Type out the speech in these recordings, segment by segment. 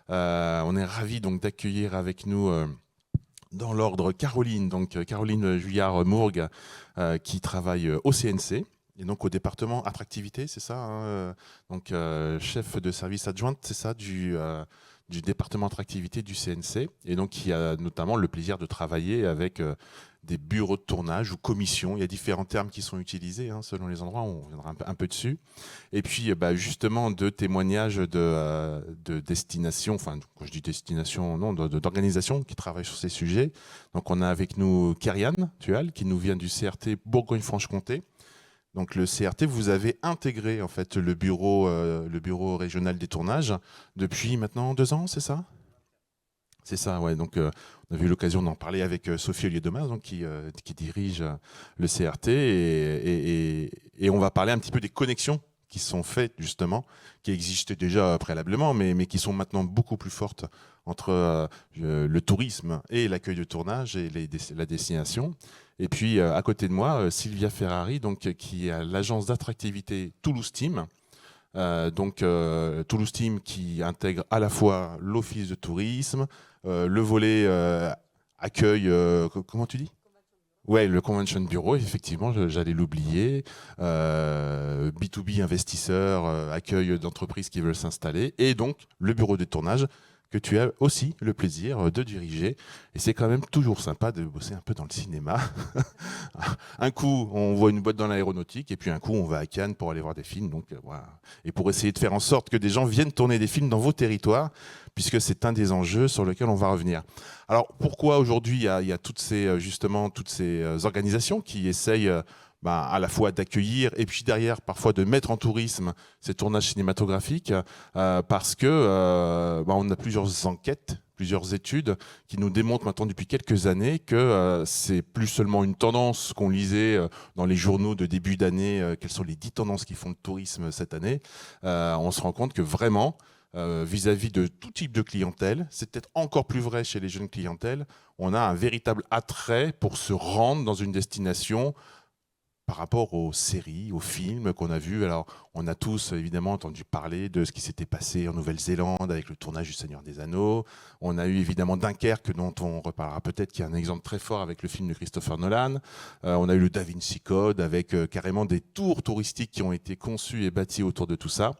On est ravis donc d'accueillir avec nous dans l'ordre Caroline, donc Caroline Juillard-Mourgue, qui travaille au CNC. Et donc au département attractivité, c'est ça, hein, donc chef de service adjointe, c'est ça, du département attractivité du CNC, et donc qui a notamment le plaisir de travailler avec des bureaux de tournage ou commissions. Il y a différents termes qui sont utilisés hein, selon les endroits, on reviendra un peu dessus. Et puis justement de témoignages de destination, enfin quand je dis destination, non, d'organisations qui travaillent sur ces sujets. Donc on a avec nous Kériane Tual qui nous vient du CRT Bourgogne-Franche-Comté. Donc le CRT, vous avez intégré en fait le bureau régional des tournages depuis maintenant 2 ans, c'est ça? C'est ça, ouais. Donc on a eu l'occasion d'en parler avec Sophie Ollier-Domas, donc qui dirige le CRT, et on va parler un petit peu des connexions qui sont faites justement, qui existaient déjà préalablement, mais qui sont maintenant beaucoup plus fortes entre le tourisme et l'accueil de tournage et la destination. Et puis à côté de moi, Sylvia Ferrari, donc, qui est à l'agence d'attractivité Toulouse Team. Toulouse Team qui intègre à la fois l'office de tourisme, le volet accueil, comment tu dis? Ouais, le Convention Bureau, effectivement, j'allais l'oublier. B2B investisseurs, accueil d'entreprises qui veulent s'installer. Et donc, le bureau de tournage que tu as aussi le plaisir de diriger. Et c'est quand même toujours sympa de bosser un peu dans le cinéma. Un coup, on voit une boîte dans l'aéronautique, et puis un coup, on va à Cannes pour aller voir des films. Donc, voilà. Et pour essayer de faire en sorte que des gens viennent tourner des films dans vos territoires, puisque c'est un des enjeux sur lesquels on va revenir. Alors, pourquoi aujourd'hui il y a toutes ces organisations qui essayent à la fois d'accueillir et puis derrière parfois de mettre en tourisme ces tournages cinématographiques parce que on a plusieurs enquêtes, plusieurs études qui nous démontrent maintenant depuis quelques années que c'est plus seulement une tendance qu'on lisait dans les journaux de début d'année, quelles sont les 10 tendances qui font le tourisme cette année. On se rend compte que vraiment, vis-à-vis de tout type de clientèle, c'est peut-être encore plus vrai chez les jeunes clientèles, on a un véritable attrait pour se rendre dans une destination par rapport aux séries, aux films qu'on a vus. Alors, on a tous évidemment entendu parler de ce qui s'était passé en Nouvelle-Zélande avec le tournage du Seigneur des Anneaux. On a eu évidemment Dunkerque, dont on reparlera peut-être, qui est un exemple très fort avec le film de Christopher Nolan. On a eu le Da Vinci Code avec carrément des tours touristiques qui ont été conçus et bâtis autour de tout ça.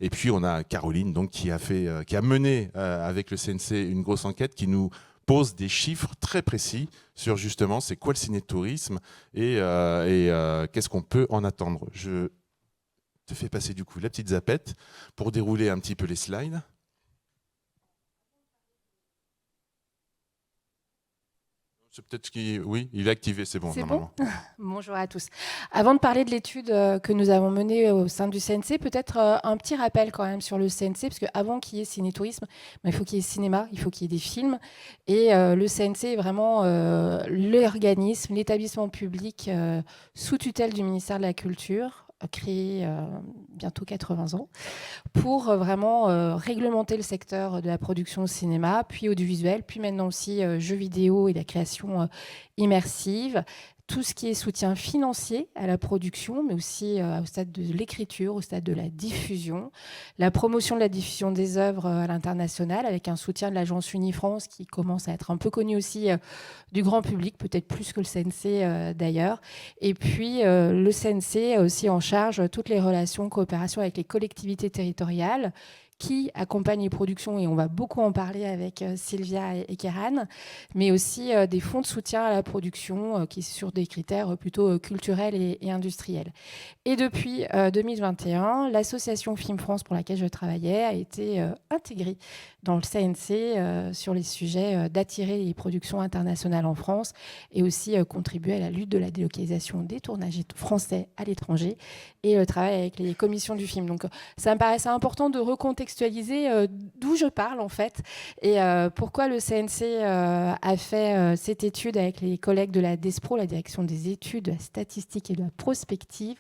Et puis on a Caroline donc, qui a mené avec le CNC une grosse enquête qui nous pose des chiffres très précis sur justement c'est quoi le ciné-tourisme et qu'est-ce qu'on peut en attendre. Je te fais passer du coup la petite zapette pour dérouler un petit peu les slides. C'est peut-être oui, il est activé, c'est bon normalement. Bon. Bonjour à tous. Avant de parler de l'étude que nous avons menée au sein du CNC, peut-être un petit rappel quand même sur le CNC, parce qu'avant qu'il y ait ciné-tourisme, il faut qu'il y ait cinéma, il faut qu'il y ait des films. Et le CNC est vraiment l'organisme, l'établissement public sous tutelle du ministère de la Culture, créé bientôt 80 ans, pour vraiment réglementer le secteur de la production au cinéma, puis audiovisuel, puis maintenant aussi jeux vidéo et la création immersive. Tout ce qui est soutien financier à la production, mais aussi au stade de l'écriture, au stade de la diffusion, la promotion de la diffusion des œuvres à l'international, avec un soutien de l'agence Unifrance qui commence à être un peu connue aussi du grand public, peut-être plus que le CNC d'ailleurs. Et puis le CNC est aussi en charge toutes les relations, coopérations avec les collectivités territoriales qui accompagnent les productions, et on va beaucoup en parler avec Sylvia et Kéran, mais aussi des fonds de soutien à la production qui sont sur des critères plutôt culturels et industriels. Et depuis 2021, l'association Film France pour laquelle je travaillais a été intégrée dans le CNC sur les sujets d'attirer les productions internationales en France et aussi contribuer à la lutte de la délocalisation des tournages français à l'étranger et le travail avec les commissions du film. Donc ça me paraissait important de recontextualiser d'où je parle en fait et pourquoi le CNC a fait cette étude avec les collègues de la DESPRO, la direction des études, de la statistique et de la prospective.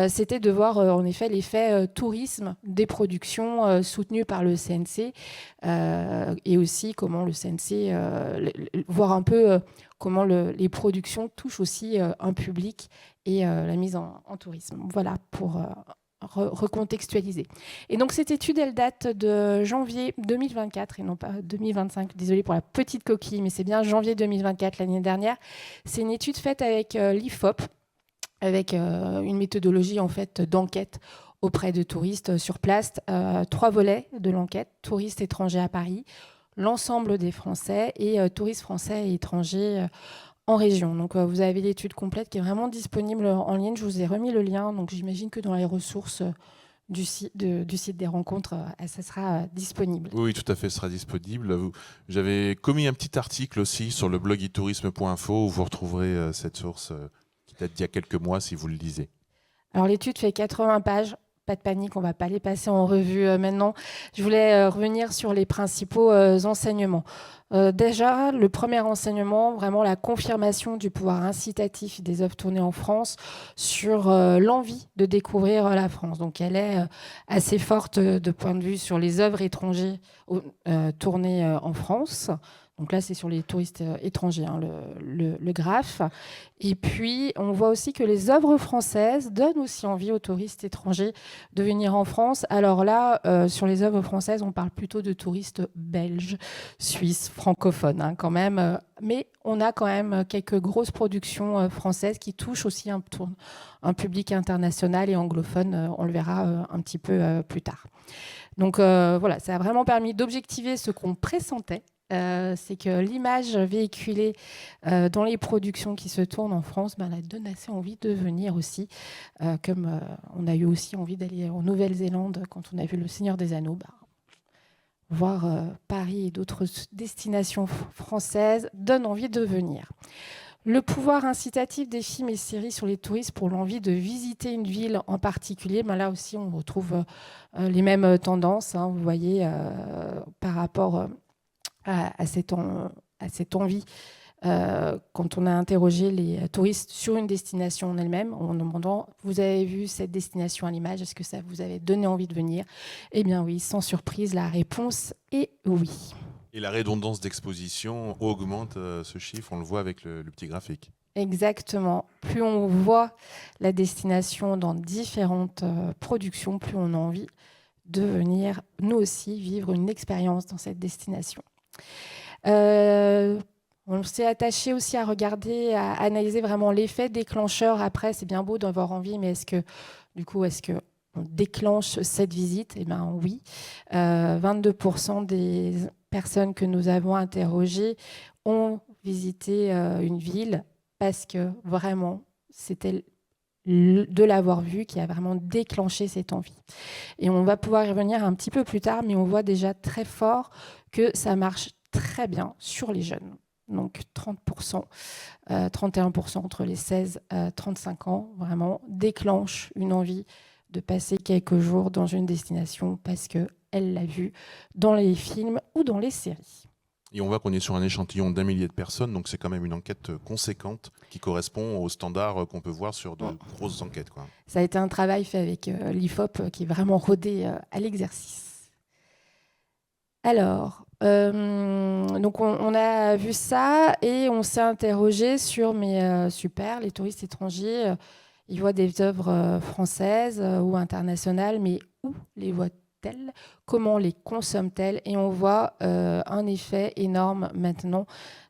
C'était de voir en effet l'effet tourisme des productions soutenues par le CNC et aussi comment le CNC, voir un peu comment les productions touchent aussi un public et la mise en tourisme. Voilà pour recontextualiser. Et donc cette étude, elle date de janvier 2024 et non pas 2025. Désolée pour la petite coquille, mais c'est bien janvier 2024, l'année dernière. C'est une étude faite avec l'IFOP, avec une méthodologie en fait d'enquête auprès de touristes sur place. 3 volets de l'enquête: touristes étrangers à Paris, l'ensemble des Français et touristes français et étrangers en région. Donc vous avez l'étude complète qui est vraiment disponible en ligne. Je vous ai remis le lien, donc j'imagine que dans les ressources du site des rencontres, ça sera disponible. Oui, tout à fait, sera disponible. J'avais commis un petit article aussi sur le blog itourisme.info où vous retrouverez cette source qui date d'il y a quelques mois si vous le lisez. Alors l'étude fait 80 pages. Pas de panique, on ne va pas les passer en revue maintenant. Je voulais revenir sur les principaux enseignements. Déjà, le premier enseignement, vraiment la confirmation du pouvoir incitatif des œuvres tournées en France sur l'envie de découvrir la France. Donc elle est assez forte de point de vue sur les œuvres étrangères tournées en France. Donc là, c'est sur les touristes étrangers, hein, le graphe. Et puis, on voit aussi que les œuvres françaises donnent aussi envie aux touristes étrangers de venir en France. Alors là, sur les œuvres françaises, on parle plutôt de touristes belges, suisses, francophones, hein, quand même. Mais on a quand même quelques grosses productions françaises qui touchent aussi un public international et anglophone. On le verra un petit peu plus tard. Donc voilà, ça a vraiment permis d'objectiver ce qu'on pressentait. C'est que l'image véhiculée dans les productions qui se tournent en France, elle donne assez envie de venir aussi, comme on a eu aussi envie d'aller en Nouvelle-Zélande quand on a vu Le Seigneur des Anneaux. Voir Paris et d'autres destinations françaises donne envie de venir. Le pouvoir incitatif des films et séries sur les touristes pour l'envie de visiter une ville en particulier, là aussi on retrouve les mêmes tendances, hein, vous voyez, par rapport à cette envie. Quand on a interrogé les touristes sur une destination en elle-même, en demandant « Vous avez vu cette destination à l'image? Est-ce que ça vous avait donné envie de venir ?» Eh bien oui, sans surprise, la réponse est oui. Et la redondance d'exposition augmente ce chiffre, on le voit avec le petit graphique. Exactement. Plus on voit la destination dans différentes productions, plus on a envie de venir, nous aussi, vivre une expérience dans cette destination. On s'est attaché aussi à regarder, à analyser vraiment l'effet déclencheur. Après, c'est bien beau d'avoir envie, mais est-ce que on déclenche cette visite? Eh bien oui. 22% des personnes que nous avons interrogées ont visité une ville parce que vraiment, c'était de l'avoir vu qui a vraiment déclenché cette envie. Et on va pouvoir y revenir un petit peu plus tard, mais on voit déjà très fort que ça marche très bien sur les jeunes. Donc 30%, 31% entre les 16 et 35 ans, vraiment déclenche une envie de passer quelques jours dans une destination parce qu'elle l'a vu dans les films ou dans les séries. Et on voit qu'on est sur un échantillon d'1 millier de personnes, donc c'est quand même une enquête conséquente qui correspond aux standards qu'on peut voir sur de grosses enquêtes, quoi. Ça a été un travail fait avec l'IFOP qui est vraiment rodé à l'exercice. Alors, donc on a vu ça et on s'est interrogé sur, mais super, les touristes étrangers, ils voient des œuvres françaises ou internationales, mais où les voient-elles? Comment les consomment-elles? Et on voit un effet énorme maintenant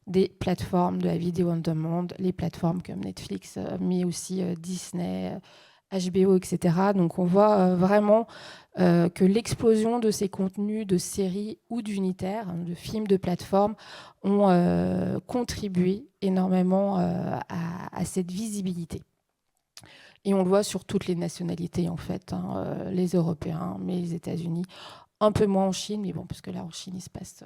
des plateformes de la vidéo on demande, les plateformes comme Netflix, mais aussi Disney, HBO, etc. Donc on voit vraiment que l'explosion de ces contenus de séries ou d'unitaires, de films de plateforme, ont contribué énormément à cette visibilité. Et on le voit sur toutes les nationalités, en fait, hein, les Européens, mais les États-Unis, un peu moins en Chine, mais bon, parce que là, en Chine, il se passe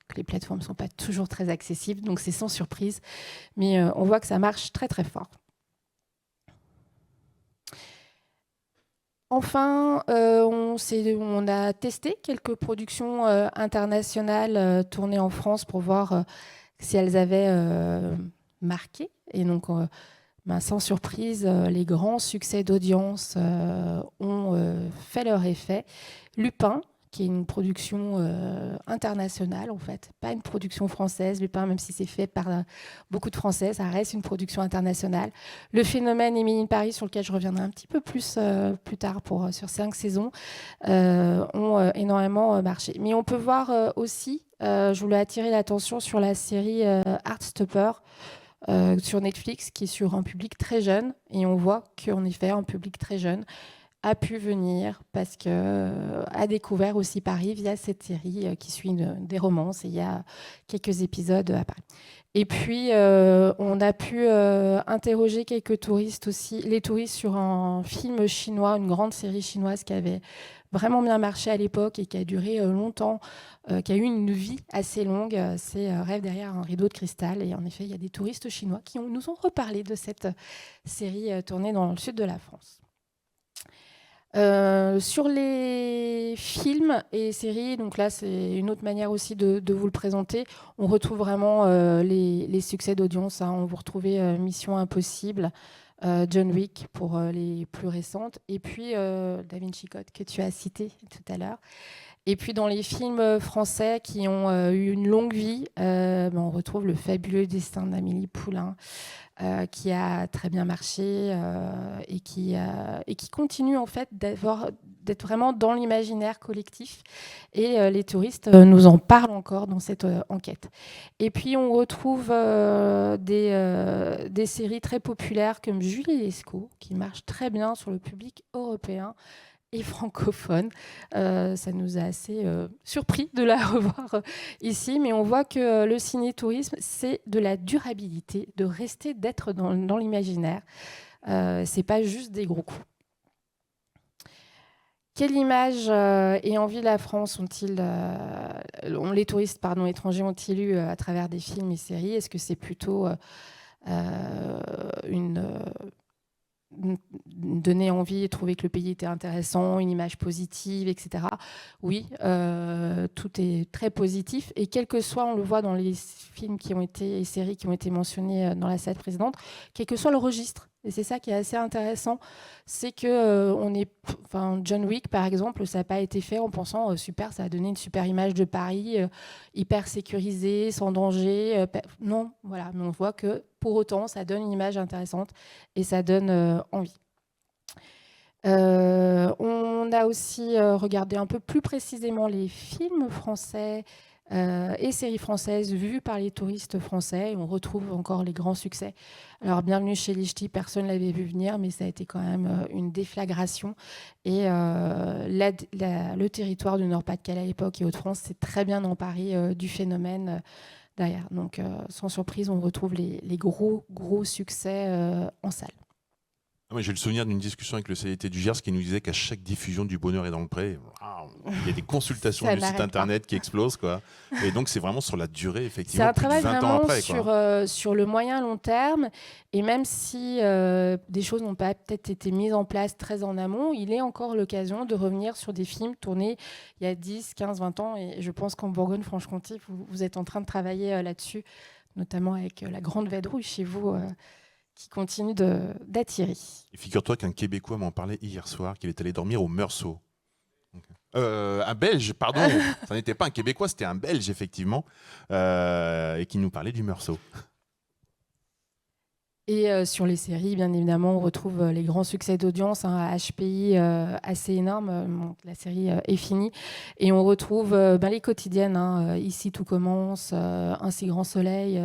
que les plateformes ne sont pas toujours très accessibles, donc c'est sans surprise. Mais on voit que ça marche très, très fort. Enfin, on a testé quelques productions internationales tournées en France pour voir si elles avaient marqué. Et donc, sans surprise, les grands succès d'audience ont fait leur effet. Lupin, qui est une production internationale en fait, pas une production française. Lupin, même si c'est fait par beaucoup de Français, ça reste une production internationale. Le phénomène Emily in Paris, sur lequel je reviendrai un petit peu plus tard sur 5 saisons, ont énormément marché. Mais on peut voir aussi, je voulais attirer l'attention sur la série Heartstopper, sur Netflix, qui est sur un public très jeune, et on voit qu'en effet un public très jeune a pu venir parce que a découvert aussi Paris via cette série qui suit des romances, et il y a quelques épisodes à Paris. Et puis on a pu interroger quelques touristes aussi, les touristes, sur un film chinois, une grande série chinoise qui avait vraiment bien marché à l'époque et qui a duré longtemps, qui a eu une vie assez longue. C'est Rêve derrière un rideau de cristal. Et en effet, il y a des touristes chinois qui nous ont reparlé de cette série tournée dans le sud de la France. Sur les films et séries, donc là c'est une autre manière aussi de vous le présenter, on retrouve vraiment les succès d'audience, hein. On vous retrouvez Mission Impossible, John Wick pour les plus récentes, et puis Da Vinci Code que tu as cité tout à l'heure. Et puis dans les films français qui ont eu une longue vie, on retrouve Le Fabuleux Destin d'Amélie Poulain, qui a très bien marché et qui continue en fait d'être vraiment dans l'imaginaire collectif. Et les touristes nous en parlent encore dans cette enquête. Et puis on retrouve des séries très populaires comme Julie Lescaut, qui marche très bien sur le public européen et francophone. Ça nous a assez surpris de la revoir ici, mais on voit que le ciné-tourisme, c'est de la durabilité, de rester, d'être dans l'imaginaire. C'est pas juste des gros coups. Quelle image et envie la France les touristes étrangers ont-ils eu à travers des films et séries? Est-ce que c'est plutôt donner envie et trouver que le pays était intéressant, une image positive, etc. Oui, tout est très positif. Et quel que soit, on le voit dans les films et séries qui ont été mentionnés dans la slide précédente, quel que soit le registre. Et c'est ça qui est assez intéressant, c'est que John Wick, par exemple, ça n'a pas été fait en pensant super, ça a donné une super image de Paris, hyper sécurisé, sans danger. Non, voilà, mais on voit que pour autant, ça donne une image intéressante et ça donne envie. On a aussi regardé un peu plus précisément les films français et séries françaises vues par les touristes français. Et on retrouve encore les grands succès. Alors, Bienvenue chez les Ch'tis, personne ne l'avait vu venir, mais ça a été quand même une déflagration. Et le territoire du Nord-Pas-de-Calais à l'époque et Hauts-de-France s'est très bien emparé du phénomène derrière. Donc, sans surprise, on retrouve les gros succès en salle. J'ai le souvenir d'une discussion avec le CDT du Gers qui nous disait qu'à chaque diffusion du Bonheur est dans le pré, il y a des consultations du site internet qui explosent, quoi. Et donc c'est vraiment sur la durée, effectivement. C'est un travail 20 vraiment ans après, sur le moyen long terme. Et même si des choses n'ont pas peut-être été mises en place très en amont, il est encore l'occasion de revenir sur des films tournés il y a 10, 15, 20 ans. Et je pense qu'en Bourgogne-Franche-Comté, vous êtes en train de travailler là-dessus, notamment avec la Grande Vadrouille chez vous, qui continue d'attirer. Et figure-toi qu'un Québécois m'en parlait hier soir, qu'il est allé dormir au Meursault. Un Belge, pardon, ça n'était pas un Québécois, c'était un Belge, effectivement, et qui nous parlait du Meursault. Et sur les séries, bien évidemment, on retrouve les grands succès d'audience, à HPI assez énorme. La série est finie. Et on retrouve les quotidiennes. Ici, tout commence, Un si grand soleil.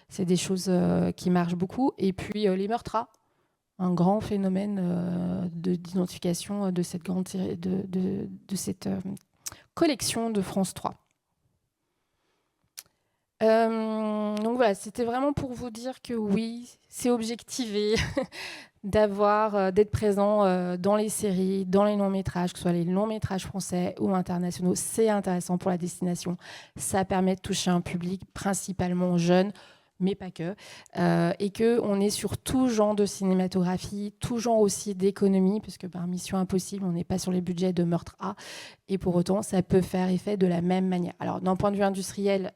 C'est des choses qui marchent beaucoup. Et puis les Meurtras, un grand phénomène d'identification de cette grande série, de cette collection de France 3. Donc voilà, c'était vraiment pour vous dire que oui, c'est objectivé d'être présent dans les séries, dans les longs métrages, que ce soit les longs métrages français ou internationaux. C'est intéressant pour la destination. Ça permet de toucher un public principalement jeune, mais pas que, et qu'on est sur tout genre de cinématographie, tout genre aussi d'économie, puisque par Mission Impossible, on n'est pas sur les budgets de Meurtre A, et pour autant, ça peut faire effet de la même manière. Alors, d'un point de vue industriel,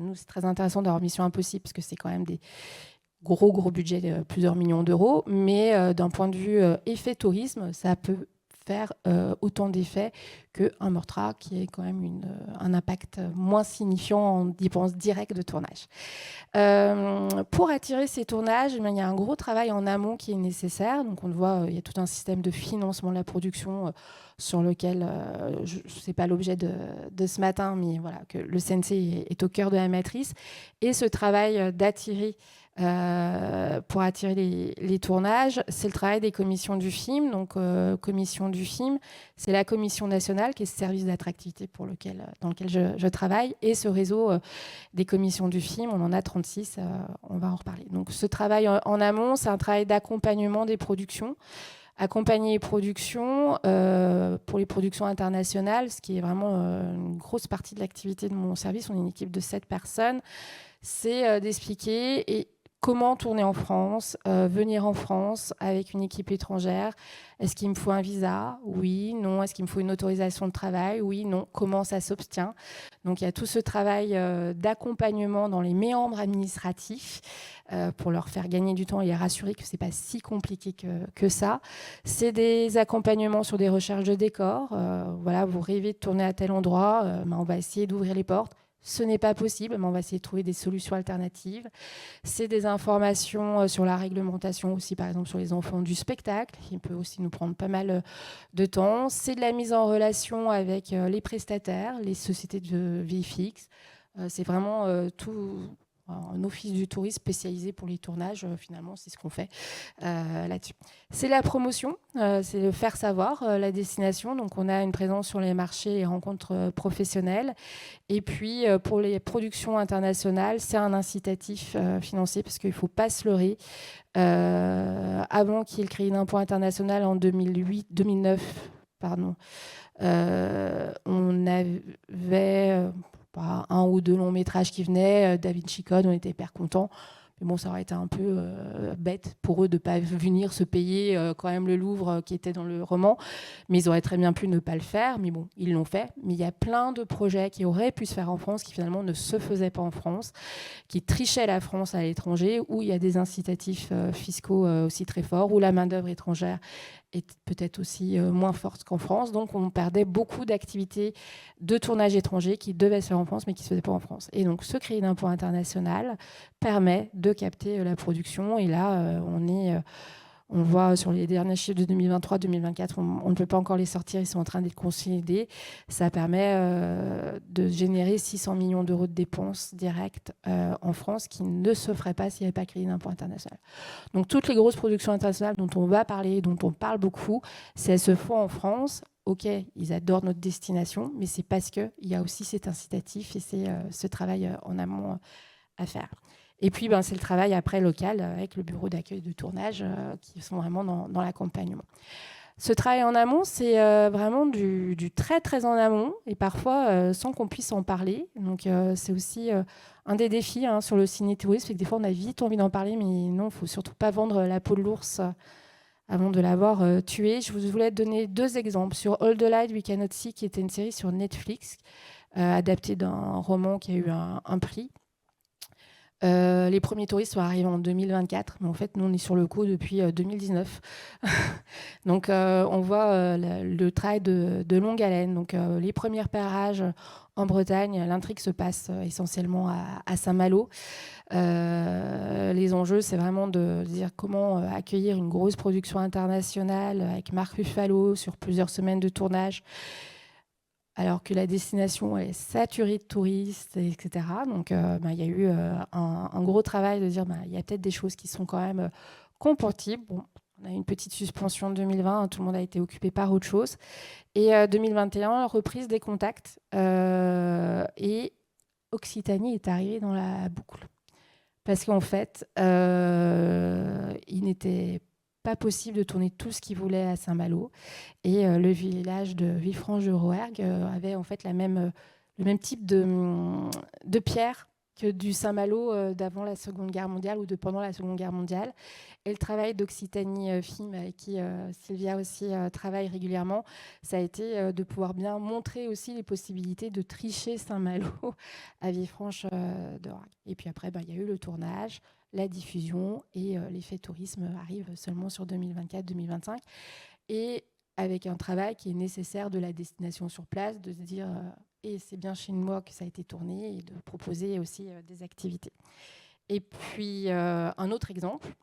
nous, c'est très intéressant d'avoir Mission Impossible, parce que c'est quand même des gros budgets, plusieurs millions d'euros, mais d'un point de vue effet tourisme, ça peut faire autant d'effets qu'un Mortra, qui est quand même un impact moins signifiant en dépenses directes de tournage. Pour attirer ces tournages, il y a un gros travail en amont qui est nécessaire. Donc on le voit, il y a tout un système de financement de la production sur lequel, ce n'est pas l'objet de ce matin, mais voilà, que le CNC est au cœur de la matrice. Et ce travail d'attirer pour attirer les tournages, c'est le travail des commissions du film. Donc, commission du film, c'est la commission nationale qui est ce service d'attractivité dans lequel je travaille. Et ce réseau des commissions du film, on en a 36, on va en reparler. Donc, ce travail en amont, c'est un travail d'accompagnement des productions. Accompagner les productions pour les productions internationales, ce qui est vraiment une grosse partie de l'activité de mon service. On est une équipe de 7 personnes. C'est d'expliquer comment tourner en France, venir en France avec une équipe étrangère. Est-ce qu'il me faut un visa? Oui, non. Est-ce qu'il me faut une autorisation de travail? Oui, non. Comment ça s'obtient? Donc, il y a tout ce travail d'accompagnement dans les méandres administratifs pour leur faire gagner du temps et les rassurer que ce n'est pas si compliqué que ça. C'est des accompagnements sur des recherches de décors. Voilà, vous rêvez de tourner à tel endroit, on va essayer d'ouvrir les portes. Ce n'est pas possible, mais on va essayer de trouver des solutions alternatives. C'est des informations sur la réglementation aussi, par exemple sur les enfants du spectacle, qui peut aussi nous prendre pas mal de temps. C'est de la mise en relation avec les prestataires, les sociétés de VFX. C'est vraiment tout un office du tourisme spécialisé pour les tournages. Finalement, c'est ce qu'on fait là-dessus. C'est la promotion, c'est le faire savoir la destination. Donc, on a une présence sur les marchés et rencontres professionnelles. Et puis, pour les productions internationales, c'est un incitatif financier parce qu'il ne faut pas se leurrer. Avant qu'il y ait le crédit d'impôt international en 2009, on avait un ou deux longs métrages qui venaient. Da Vinci Code, on était hyper contents. Mais bon, ça aurait été un peu bête pour eux de ne pas venir se payer quand même le Louvre qui était dans le roman. Mais ils auraient très bien pu ne pas le faire. Mais bon, ils l'ont fait. Mais il y a plein de projets qui auraient pu se faire en France qui finalement ne se faisaient pas en France, qui trichaient la France à l'étranger, où il y a des incitatifs fiscaux aussi très forts, où la main-d'œuvre étrangère est peut-être aussi moins forte qu'en France. Donc, on perdait beaucoup d'activités de tournage étranger qui devaient se faire en France, mais qui ne se faisaient pas en France. Et donc, ce crédit d'impôt international permet de capter la production. Et là, on voit sur les derniers chiffres de 2023-2024, on ne peut pas encore les sortir, ils sont en train d'être consolidés. Ça permet de générer 600 millions d'euros de dépenses directes en France qui ne se feraient pas s'il n'y avait pas crédit d'impôt international. Donc toutes les grosses productions internationales dont on va parler, dont on parle beaucoup, si elles se font en France, ok, ils adorent notre destination, mais c'est parce qu'il y a aussi cet incitatif et c'est ce travail en amont à faire. Et puis, c'est le travail après local avec le bureau d'accueil de tournage qui sont vraiment dans l'accompagnement. Ce travail en amont, c'est vraiment du très, très en amont et parfois sans qu'on puisse en parler. Donc, c'est aussi un des défis sur le ciné-tourisme, c'est que des fois, on a vite envie d'en parler, mais non, il ne faut surtout pas vendre la peau de l'ours avant de l'avoir tué. Je voulais donner 2 exemples. Sur All the Light We Cannot See, qui était une série sur Netflix, adaptée d'un roman qui a eu un prix. Les premiers touristes sont arrivés en 2024, mais en fait, nous, on est sur le coup depuis 2019. Donc, on voit le travail de longue haleine. Donc, les premiers repérages en Bretagne, l'intrigue se passe essentiellement à Saint-Malo. Les enjeux, c'est vraiment de dire comment accueillir une grosse production internationale avec Marc Ruffalo sur plusieurs semaines de tournage, alors que la destination est saturée de touristes, etc. Donc, il y a eu un gros travail de dire il y a peut-être des choses qui sont quand même compatibles. Bon, on a eu une petite suspension en 2020, tout le monde a été occupé par autre chose. Et 2021, reprise des contacts. Et Occitanie est arrivée dans la boucle. Parce qu'en fait, il n'était pas possible de tourner tout ce qu'ils voulaient à Saint-Malo. Et le village de Villefranche-de-Rouergue avait en fait le même type de pierre que du Saint-Malo d'avant la Seconde Guerre mondiale ou de pendant la Seconde Guerre mondiale. Et le travail d'Occitanie Film, avec qui Sylvia aussi travaille régulièrement, ça a été de pouvoir bien montrer aussi les possibilités de tricher Saint-Malo à Villefranche-de-Rouergue. Et puis après, il y a eu le tournage, la diffusion et l'effet tourisme arrive seulement sur 2024-2025. Et avec un travail qui est nécessaire de la destination sur place, de se dire et c'est bien chez moi que ça a été tourné, et de proposer aussi des activités. Et puis un autre exemple,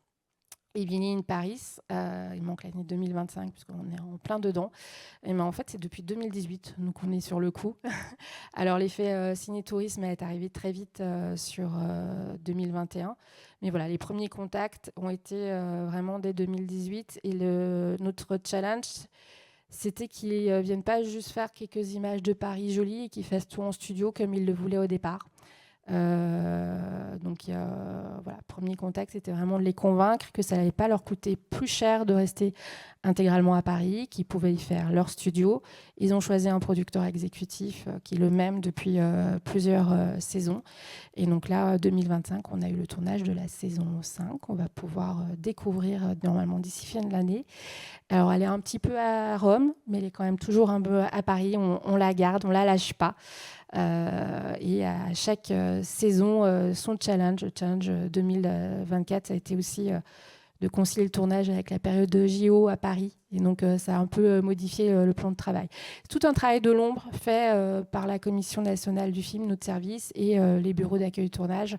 Evening in Paris, il manque l'année 2025 puisqu'on est en plein dedans. Et en fait, c'est depuis 2018, donc on est sur le coup. Alors l'effet ciné-tourisme est arrivé très vite sur 2021, mais voilà, les premiers contacts ont été vraiment dès 2018. Et notre challenge, c'était qu'ils ne viennent pas juste faire quelques images de Paris jolies et qu'ils fassent tout en studio comme ils le voulaient au départ. Donc voilà, premier contact, c'était vraiment de les convaincre que ça n'allait pas leur coûter plus cher de rester intégralement à Paris, qu'ils pouvaient y faire leur studio. Ils ont choisi un producteur exécutif qui est le même depuis plusieurs saisons. Et donc là, 2025, on a eu le tournage de la saison 5. On va pouvoir découvrir normalement d'ici fin de l'année. Alors elle est un petit peu à Rome, mais elle est quand même toujours un peu à Paris. On la garde, on la lâche pas. Et à chaque saison, son challenge. Le challenge 2024, ça a été aussi de concilier le tournage avec la période de JO à Paris. Et donc, ça a un peu modifié le plan de travail. C'est tout un travail de l'ombre fait par la Commission nationale du film, notre service, et les bureaux d'accueil tournage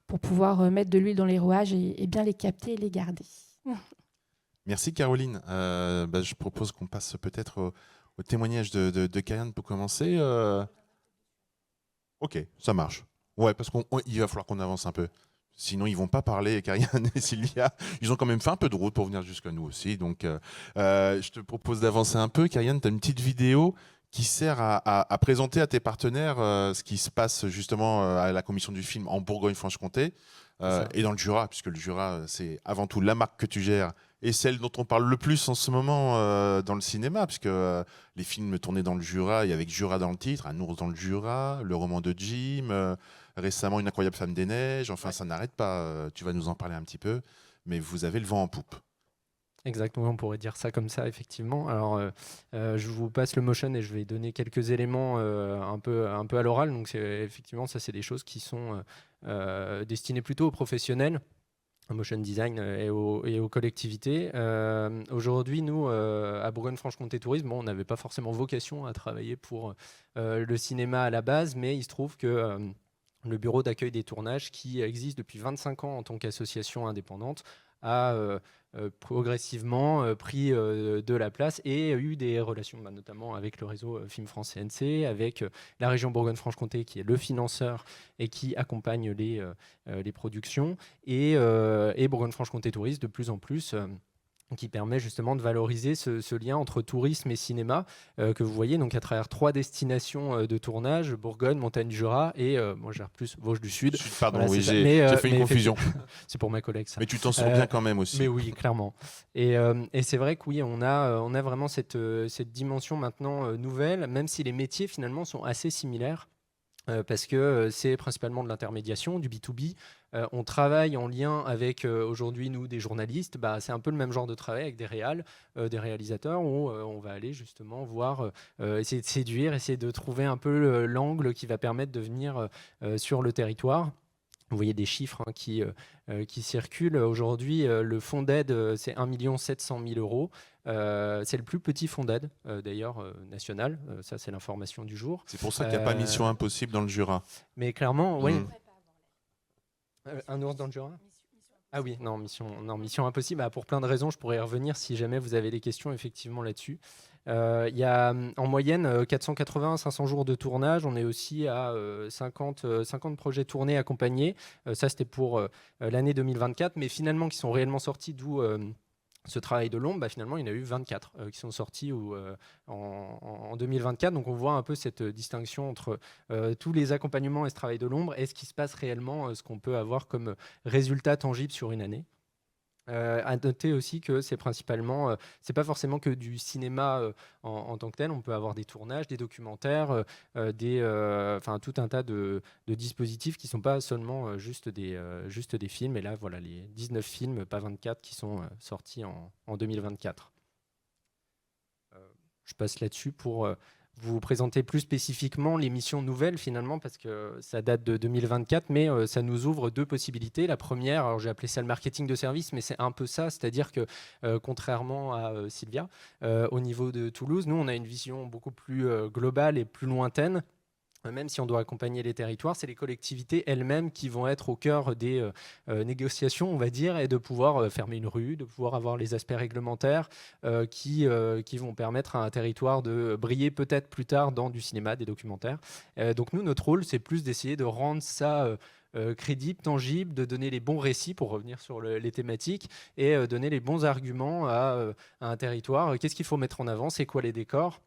pour pouvoir mettre de l'huile dans les rouages et bien les capter et les garder. Merci Caroline. Je propose qu'on passe peut-être au témoignage de Karianne pour commencer. Ok, ça marche. Ouais, parce qu'il va falloir qu'on avance un peu. Sinon, ils vont pas parler, Karianne et Sylvia. Ils ont quand même fait un peu de route pour venir jusqu'à nous aussi. Donc, je te propose d'avancer un peu. Karianne, tu as une petite vidéo qui sert à présenter à tes partenaires ce qui se passe justement à la commission du film en Bourgogne-Franche-Comté et dans le Jura, puisque le Jura, c'est avant tout la marque que tu gères et celle dont on parle le plus en ce moment dans le cinéma, puisque les films tournés dans le Jura, et avec Jura dans le titre, Un ours dans le Jura, le roman de Jim, récemment Une incroyable femme des neiges, enfin ça n'arrête pas, tu vas nous en parler un petit peu, mais vous avez le vent en poupe. Exactement, on pourrait dire ça comme ça, effectivement. Alors, je vous passe le motion et je vais donner quelques éléments un peu à l'oral. Donc, effectivement, ça, c'est des choses qui sont destinées plutôt aux professionnels, au motion design et aux collectivités. Aujourd'hui, nous, à Bourgogne-Franche-Comté Tourisme, on n'avait pas forcément vocation à travailler pour le cinéma à la base, mais il se trouve que le bureau d'accueil des tournages, qui existe depuis 25 ans en tant qu'association indépendante, a progressivement pris de la place et a eu des relations notamment avec le réseau Film France CNC, avec la région Bourgogne-Franche-Comté qui est le financeur et qui accompagne les productions, et Bourgogne-Franche-Comté Tourisme de plus en plus qui permet justement de valoriser ce lien entre tourisme et cinéma que vous voyez donc à travers 3 destinations de tournage: Bourgogne, Montagne du Jura et moi j'ai plus Vosges du Sud. Pardon, Voilà, oui, j'ai fait une confusion. C'est pour ma collègue ça. Mais tu t'en sors bien quand même aussi. Mais oui, clairement. Et c'est vrai que oui, on a vraiment cette dimension maintenant nouvelle, même si les métiers finalement sont assez similaires. Parce que c'est principalement de l'intermédiation, du B2B. On travaille en lien avec, aujourd'hui, nous, des journalistes. C'est un peu le même genre de travail avec des des réalisateurs, où on va aller justement voir, essayer de séduire, essayer de trouver un peu l'angle qui va permettre de venir sur le territoire. Vous voyez des chiffres qui circulent. Aujourd'hui, le fonds d'aide, c'est 1 700 000 euros. C'est le plus petit fonds d'aide, d'ailleurs, national. Ça, c'est l'information du jour. C'est pour ça qu'il n'y a pas Mission Impossible dans le Jura. Mais clairement, oui. Un ours dans le Jura ? Ah oui, non, Mission Impossible. Pour plein de raisons, je pourrais y revenir si jamais vous avez des questions effectivement là-dessus. Il y a en moyenne 480 500 jours de tournage. On est aussi à 50 projets tournés accompagnés. Ça, c'était pour l'année 2024, mais finalement qui sont réellement sortis, d'où ce travail de l'ombre. Finalement, il y en a eu 24 qui sont sortis en 2024. Donc, on voit un peu cette distinction entre tous les accompagnements et ce travail de l'ombre et ce qui se passe réellement, ce qu'on peut avoir comme résultat tangible sur une année. À noter aussi que c'est principalement, c'est pas forcément que du cinéma en tant que tel. On peut avoir des tournages, des documentaires, tout un tas de dispositifs qui sont pas seulement juste des films. Et là, voilà les 19 films, pas 24, qui sont sortis en 2024. Je passe là-dessus pour vous présenter plus spécifiquement les missions nouvelles finalement, parce que ça date de 2024, mais ça nous ouvre 2 possibilités. La première, alors j'ai appelé ça le marketing de service, mais c'est un peu ça, c'est-à-dire que contrairement à Sylvia, au niveau de Toulouse, nous on a une vision beaucoup plus globale et plus lointaine. Même si on doit accompagner les territoires, c'est les collectivités elles-mêmes qui vont être au cœur des négociations, on va dire, et de pouvoir fermer une rue, de pouvoir avoir les aspects réglementaires qui vont permettre à un territoire de briller peut-être plus tard dans du cinéma, des documentaires. Donc nous, notre rôle, c'est plus d'essayer de rendre ça crédible, tangible, de donner les bons récits pour revenir sur les thématiques et donner les bons arguments à un territoire. Qu'est-ce qu'il faut mettre en avant? C'est quoi les décors?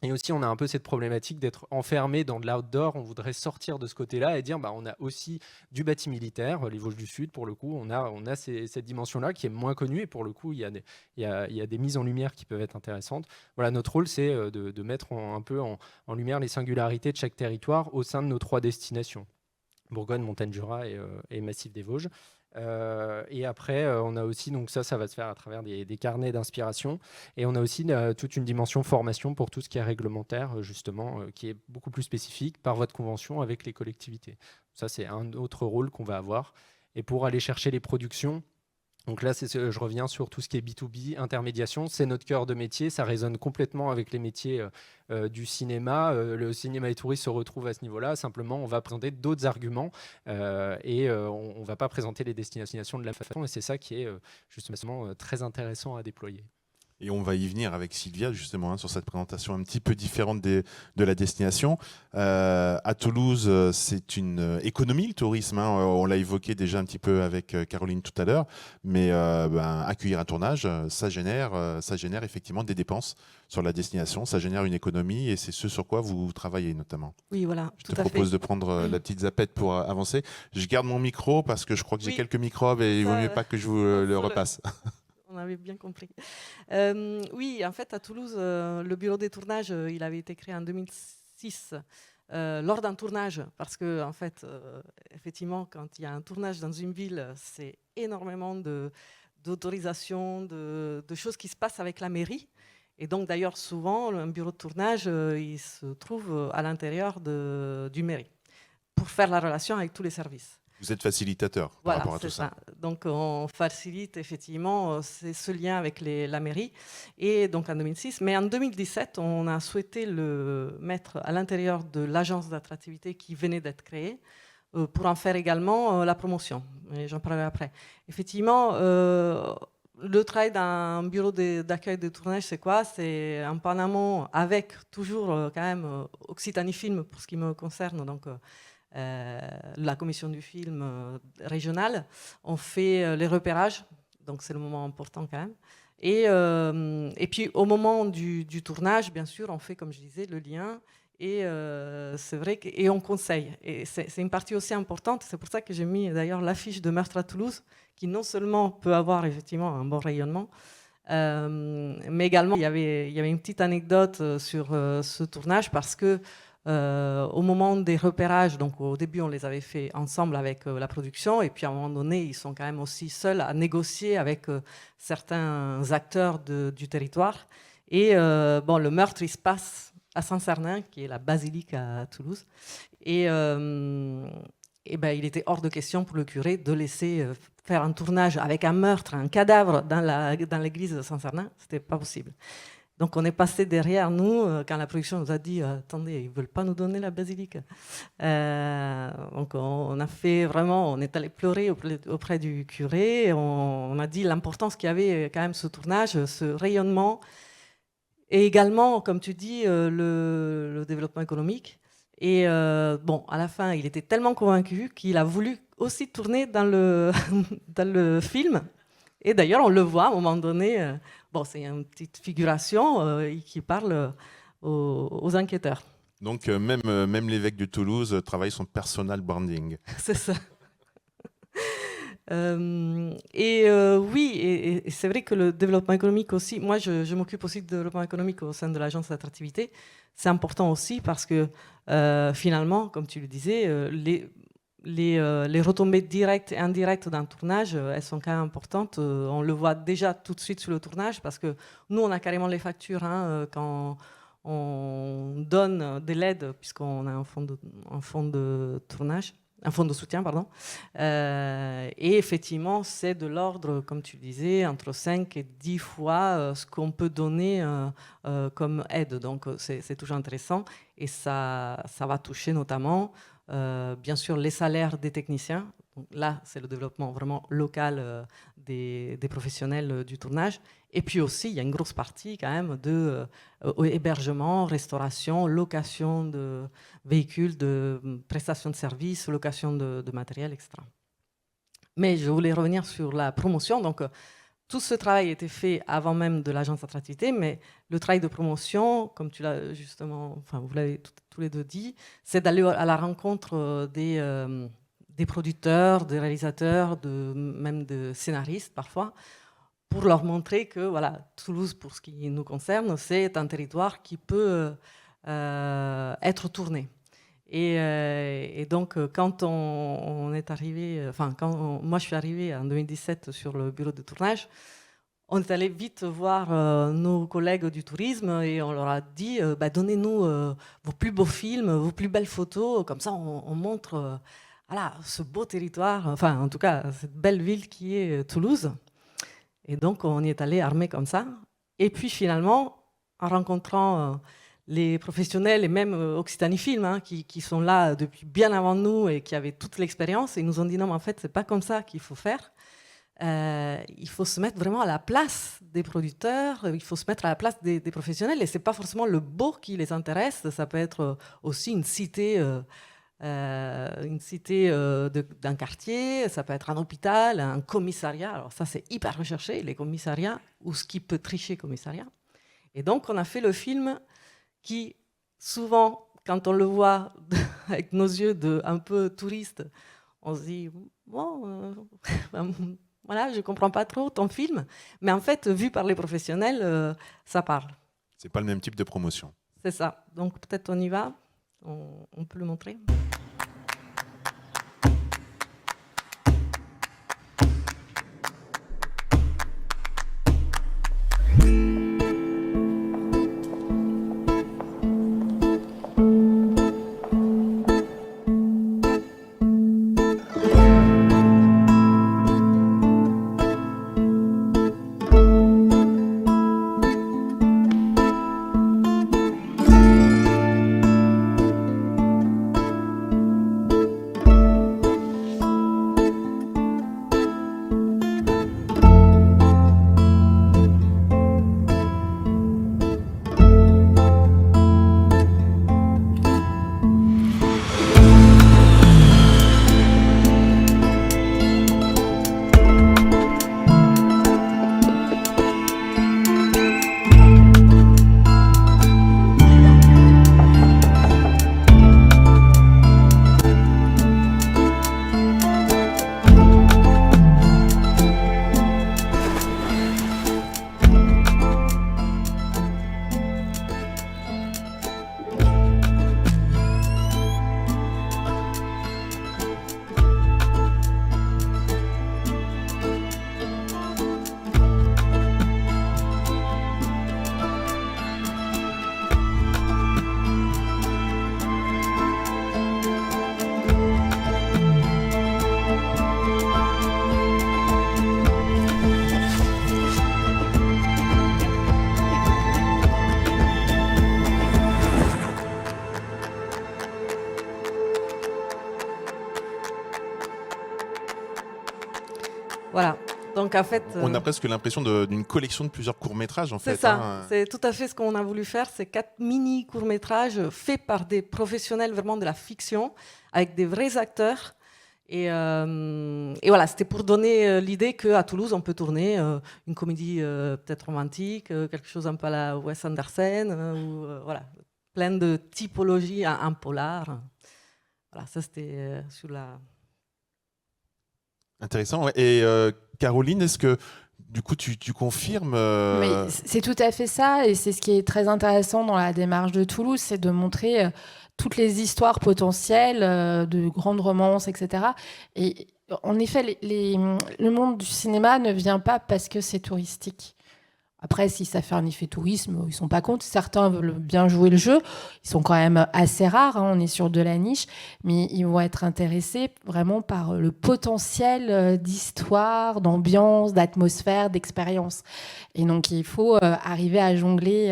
Et aussi, on a un peu cette problématique d'être enfermé dans de l'outdoor. On voudrait sortir de ce côté-là et dire, on a aussi du bâti militaire, les Vosges du Sud, pour le coup. On a cette dimension-là qui est moins connue. Et pour le coup, il y a des mises en lumière qui peuvent être intéressantes. Voilà, notre rôle, c'est de mettre un peu en lumière les singularités de chaque territoire au sein de nos 3 destinations. Bourgogne, Montagne-Jura et Massif des Vosges. Et après, on a aussi, donc ça va se faire à travers des carnets d'inspiration. Et on a aussi toute une dimension formation pour tout ce qui est réglementaire, justement, qui est beaucoup plus spécifique par voie de convention avec les collectivités. Ça, c'est un autre rôle qu'on va avoir. Et pour aller chercher les productions, donc là, je reviens sur tout ce qui est B2B, intermédiation. C'est notre cœur de métier. Ça résonne complètement avec les métiers du cinéma. Le cinéma et tourisme se retrouvent à ce niveau-là. Simplement, on va présenter d'autres arguments et on ne va pas présenter les destinations de la façon. Et c'est ça qui est justement très intéressant à déployer. Et on va y venir avec Sylvia, justement, sur cette présentation un petit peu différente de la destination. À Toulouse, c'est une économie, le tourisme. On l'a évoqué déjà un petit peu avec Caroline tout à l'heure. Mais accueillir un tournage, ça génère effectivement des dépenses sur la destination. Ça génère une économie et c'est ce sur quoi vous travaillez notamment. Oui, voilà. Je te propose de prendre la petite zapette pour avancer. Je garde mon micro parce que je crois que j'ai quelques microbes et il vaut mieux pas que je vous le repasse. On avait bien compris. Oui, en fait, à Toulouse, le bureau des tournages, il avait été créé en 2006 lors d'un tournage, parce que, en fait, effectivement, quand il y a un tournage dans une ville, c'est énormément d'autorisations, de choses qui se passent avec la mairie. Et donc, d'ailleurs, souvent, un bureau de tournage, il se trouve à l'intérieur du mairie pour faire la relation avec tous les services. Vous êtes facilitateur par rapport à tout ça. Donc, on facilite effectivement ce lien avec la mairie. Et donc, en 2006. Mais en 2017, on a souhaité le mettre à l'intérieur de l'agence d'attractivité qui venait d'être créée pour en faire également la promotion. Et j'en parlerai après. Effectivement, le travail d'un bureau d'accueil de tournage, c'est quoi? C'est un peu en amont avec toujours quand même Occitanie Film pour ce qui me concerne. Donc, la commission du film régionale, on fait les repérages, donc c'est le moment important quand même. Et puis au moment du tournage, bien sûr, on fait, comme je disais, le lien. Et c'est vrai et on conseille. Et c'est une partie aussi importante. C'est pour ça que j'ai mis d'ailleurs l'affiche de Meurtre à Toulouse, qui non seulement peut avoir effectivement un bon rayonnement, mais également il y avait une petite anecdote sur ce tournage parce que au moment des repérages, donc au début on les avait fait ensemble avec la production et puis à un moment donné ils sont quand même aussi seuls à négocier avec certains acteurs du territoire et le meurtre il se passe à Saint-Cernin qui est la basilique à Toulouse et il était hors de question pour le curé de laisser faire un tournage avec un meurtre, un cadavre dans l'église de Saint-Cernin, c'était pas possible. Donc on est passé derrière nous quand la production nous a dit attendez, ils ne veulent pas nous donner la basilique. Donc on a fait vraiment, on est allé pleurer auprès du curé. Et on a dit l'importance qu'il y avait quand même ce tournage, ce rayonnement. Et également, comme tu dis, le développement économique. Et à la fin, il était tellement convaincu qu'il a voulu aussi tourner dans le film. Et d'ailleurs, on le voit à un moment donné. C'est une petite figuration qui parle aux enquêteurs. Donc, même l'évêque de Toulouse travaille son personal branding. C'est ça. Oui, et c'est vrai que le développement économique aussi, moi je m'occupe aussi de développement économique au sein de l'agence d'attractivité. C'est important aussi parce que finalement, comme tu le disais, les retombées directes et indirectes d'un tournage, elles sont quand même importantes. On le voit déjà tout de suite sur le tournage parce que nous, on a carrément les factures quand on donne de l'aide, puisqu'on a un fonds de tournage, un fonds de soutien, pardon. Et effectivement, c'est de l'ordre, comme tu disais, entre 5 et 10 fois ce qu'on peut donner comme aide. Donc, c'est toujours intéressant. Et ça va toucher notamment, bien sûr, les salaires des techniciens. Donc là, c'est le développement vraiment local des professionnels du tournage. Et puis aussi, il y a une grosse partie quand même de hébergement, restauration, location de véhicules, de prestations de services, location de matériel, etc. Mais je voulais revenir sur la promotion. Donc, tout ce travail a été fait avant même de l'agence d'attractivité, mais le travail de promotion, comme tu l'as justement, enfin vous l'avez tous les deux dit, c'est d'aller à la rencontre des producteurs, des réalisateurs, même de scénaristes parfois, pour leur montrer que voilà, Toulouse, pour ce qui nous concerne, c'est un territoire qui peut être tourné. Et donc, quand on est arrivé, enfin, moi je suis arrivée en 2017 sur le bureau de tournage, on est allé vite voir nos collègues du tourisme et on leur a dit donnez-nous vos plus beaux films, vos plus belles photos, comme ça on montre voilà, ce beau territoire, enfin en tout cas cette belle ville qui est Toulouse. Et donc on y est allé armé comme ça. Et puis finalement, en rencontrant les professionnels et même Occitanie Film, qui sont là depuis bien avant nous et qui avaient toute l'expérience, ils nous ont dit non mais en fait c'est pas comme ça qu'il faut faire. Il faut se mettre vraiment à la place des producteurs, il faut se mettre à la place des professionnels, et c'est pas forcément le beau qui les intéresse, ça peut être aussi une cité d'un quartier, ça peut être un hôpital, un commissariat. Alors ça c'est hyper recherché, les commissariats, ou ce qui peut tricher commissariat. Et donc on a fait le film qui souvent, quand on le voit avec nos yeux de un peu touristes, on se dit bon voilà, je ne comprends pas trop ton film, mais en fait, vu par les professionnels, ça parle. C'est pas le même type de promotion. C'est ça. Donc peut-être on y va, on peut le montrer. Voilà. Donc en fait, on a presque l'impression d'une collection de plusieurs courts-métrages en fait. C'est ça, c'est tout à fait ce qu'on a voulu faire. C'est 4 mini courts-métrages faits par des professionnels vraiment de la fiction, avec des vrais acteurs. Et voilà, c'était pour donner l'idée qu'à Toulouse, on peut tourner une comédie peut-être romantique, quelque chose un peu à la Wes Anderson, ou voilà, plein de typologies, un polar. Voilà, ça c'était sur la... Intéressant. Ouais. Et Caroline, est-ce que du coup tu confirmes Mais c'est tout à fait ça, et c'est ce qui est très intéressant dans la démarche de Toulouse, c'est de montrer toutes les histoires potentielles de grandes romances, etc. Et en effet, le monde du cinéma ne vient pas parce que c'est touristique. Après, si ça fait un effet tourisme, ils sont pas contre. Certains veulent bien jouer le jeu. Ils sont quand même assez rares. On est sur de la niche. Mais ils vont être intéressés vraiment par le potentiel d'histoire, d'ambiance, d'atmosphère, d'expérience. Et donc, il faut arriver à jongler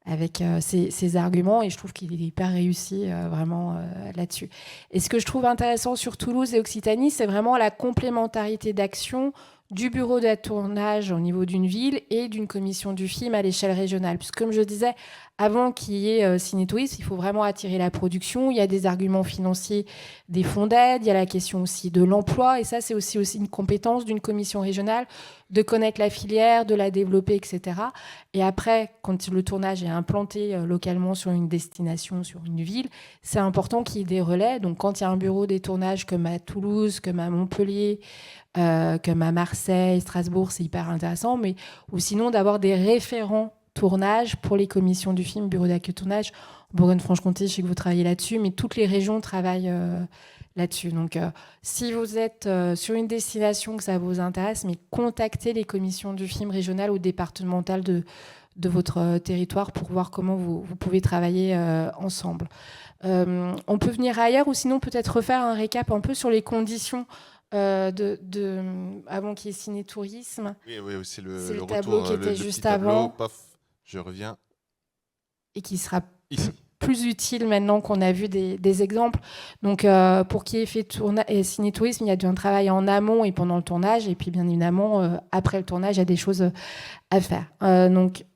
avec ces arguments. Et je trouve qu'il est hyper réussi vraiment là-dessus. Et ce que je trouve intéressant sur Toulouse et Occitanie, c'est vraiment la complémentarité d'action du bureau de tournage au niveau d'une ville et d'une commission du film à l'échelle régionale. Puisque comme je disais, avant qu'il y ait Ciné-Tourisme, il faut vraiment attirer la production. Il y a des arguments financiers, des fonds d'aide, il y a la question aussi de l'emploi. Et ça, c'est aussi une compétence d'une commission régionale, de connaître la filière, de la développer, etc. Et après, quand le tournage est implanté localement sur une destination, sur une ville, c'est important qu'il y ait des relais. Donc quand il y a un bureau des tournages comme à Toulouse, comme à Montpellier, comme à Marseille, Strasbourg, c'est hyper intéressant, mais ou sinon d'avoir des référents tournage pour les commissions du film, bureau d'accueil tournage. En Bourgogne-Franche-Comté, je sais que vous travaillez là-dessus, mais toutes les régions travaillent là-dessus. Donc, si vous êtes sur une destination que ça vous intéresse, mais contactez les commissions du film régionales ou départementales de votre territoire pour voir comment vous pouvez travailler ensemble. On peut venir ailleurs ou sinon peut-être refaire un récap un peu sur les conditions avant qu'il y ait Ciné-Tourisme. Oui, c'est le retour, tableau qui était le juste petit tableau, avant. Paf, je reviens. Et qui sera ici. Plus utile maintenant qu'on a vu des exemples. Donc, pour qu'il y ait fait Ciné-Tourisme, il y a eu un travail en amont et pendant le tournage. Et puis, bien évidemment, après le tournage, il y a des choses à faire. Donc,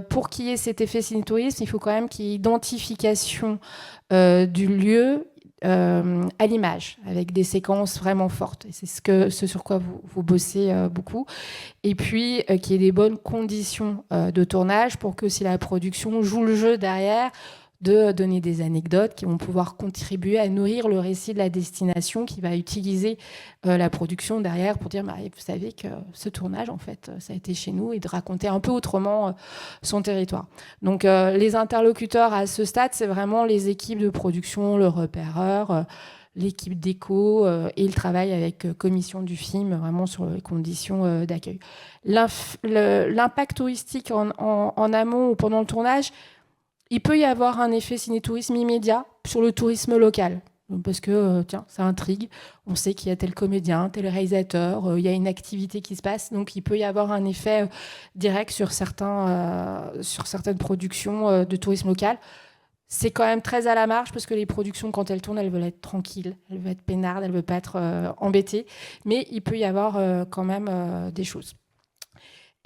pour qu'il y ait cet effet Ciné-Tourisme, il faut quand même qu'il y ait identification du lieu à l'image, avec des séquences vraiment fortes. Et c'est ce sur quoi vous bossez beaucoup. Et puis, qu'il y ait des bonnes conditions de tournage pour que si la production joue le jeu derrière, de donner des anecdotes qui vont pouvoir contribuer à nourrir le récit de la destination qui va utiliser la production derrière pour dire, vous savez que ce tournage, en fait, ça a été chez nous, et de raconter un peu autrement son territoire. Donc, les interlocuteurs à ce stade, c'est vraiment les équipes de production, le repéreur, l'équipe d'éco et le travail avec commission du film, vraiment sur les conditions d'accueil. L'impact touristique en amont ou pendant le tournage, il peut y avoir un effet ciné-tourisme immédiat sur le tourisme local. Parce que, tiens, ça intrigue. On sait qu'il y a tel comédien, tel réalisateur, il y a une activité qui se passe. Donc, il peut y avoir un effet direct sur certaines productions de tourisme local. C'est quand même très à la marge parce que les productions, quand elles tournent, elles veulent être tranquilles, elles veulent être peinardes, elles ne veulent pas être embêtées. Mais il peut y avoir quand même des choses.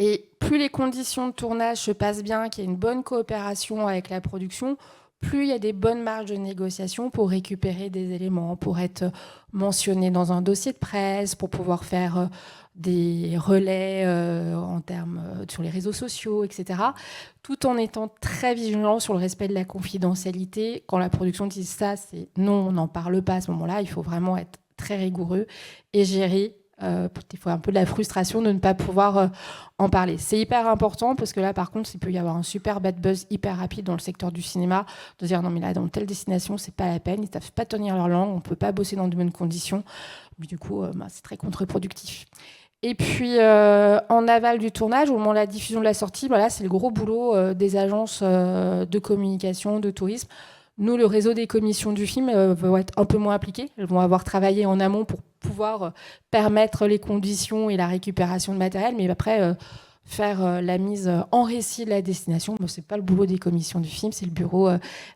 Et plus les conditions de tournage se passent bien, qu'il y a une bonne coopération avec la production, plus il y a des bonnes marges de négociation pour récupérer des éléments, pour être mentionné dans un dossier de presse, pour pouvoir faire des relais en termes sur les réseaux sociaux, etc. Tout en étant très vigilant sur le respect de la confidentialité. Quand la production dit ça, c'est non, on n'en parle pas à ce moment-là. Il faut vraiment être très rigoureux et gérer des fois un peu de la frustration de ne pas pouvoir en parler. C'est hyper important parce que là, par contre, il peut y avoir un super bad buzz hyper rapide dans le secteur du cinéma, de dire non mais là, dans telle destination, c'est pas la peine, ils ne savent pas tenir leur langue, on ne peut pas bosser dans de bonnes conditions. Mais du coup, c'est très contre-productif. Et puis, en aval du tournage, au moment de la diffusion de la sortie, voilà, c'est le gros boulot des agences de communication, de tourisme. Nous, le réseau des commissions du film va être un peu moins impliqué. Elles vont avoir travaillé en amont pour pouvoir permettre les conditions et la récupération de matériel. Mais après, faire la mise en récit de la destination, ce n'est pas le boulot des commissions du film, c'est le bureau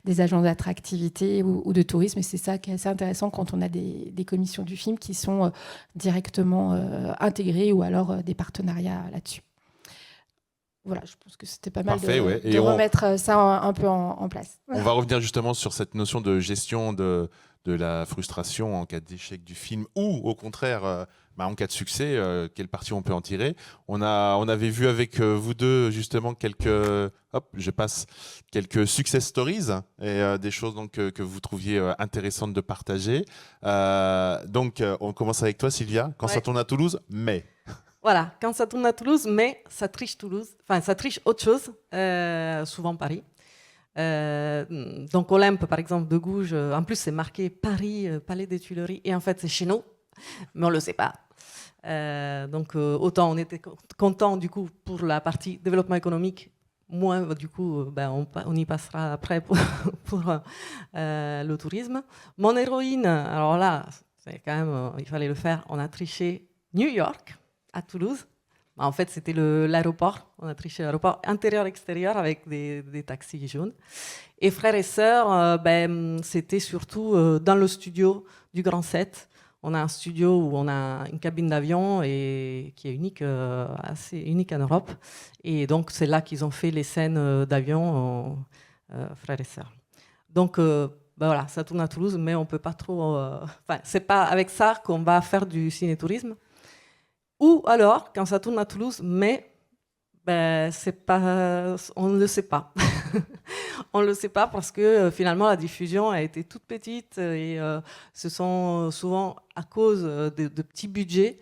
des agents d'attractivité ou de tourisme. Et c'est ça qui est assez intéressant quand on a des commissions du film qui sont directement intégrées ou alors des partenariats là-dessus. Voilà, je pense que c'était pas mal de remettre ça un peu en place. On va revenir justement sur cette notion de gestion de la frustration en cas d'échec du film ou au contraire en cas de succès, quelle partie on peut en tirer. On avait vu avec vous deux justement quelques success stories et des choses donc, que vous trouviez intéressantes de partager. Donc on commence avec toi Sylvia, quand ça tourne à Toulouse, mais... Voilà, quand ça tourne à Toulouse, mais ça triche Toulouse, enfin ça triche autre chose, souvent Paris. Donc Olympe, par exemple, de Gouges, en plus c'est marqué Paris, Palais des Tuileries, et en fait c'est chez nous, mais on ne le sait pas. Donc autant on était content du coup pour la partie développement économique, moins du coup on y passera après pour le tourisme. Mon héroïne, alors là, c'est quand même, il fallait le faire, on a triché New York à Toulouse. En fait, c'était l'aéroport. On a triché l'aéroport intérieur-extérieur avec des taxis jaunes. Et frères et sœurs, c'était surtout dans le studio du Grand 7. On a un studio où on a une cabine d'avion et qui est unique, assez unique en Europe. Et donc, c'est là qu'ils ont fait les scènes d'avion, frères et sœurs. Donc, voilà, ça tourne à Toulouse, mais on peut pas trop. C'est pas avec ça qu'on va faire du ciné-tourisme. Ou alors, quand ça tourne à Toulouse, mais c'est pas, on ne le sait pas. On ne le sait pas parce que finalement la diffusion a été toute petite et ce sont souvent à cause de petits budgets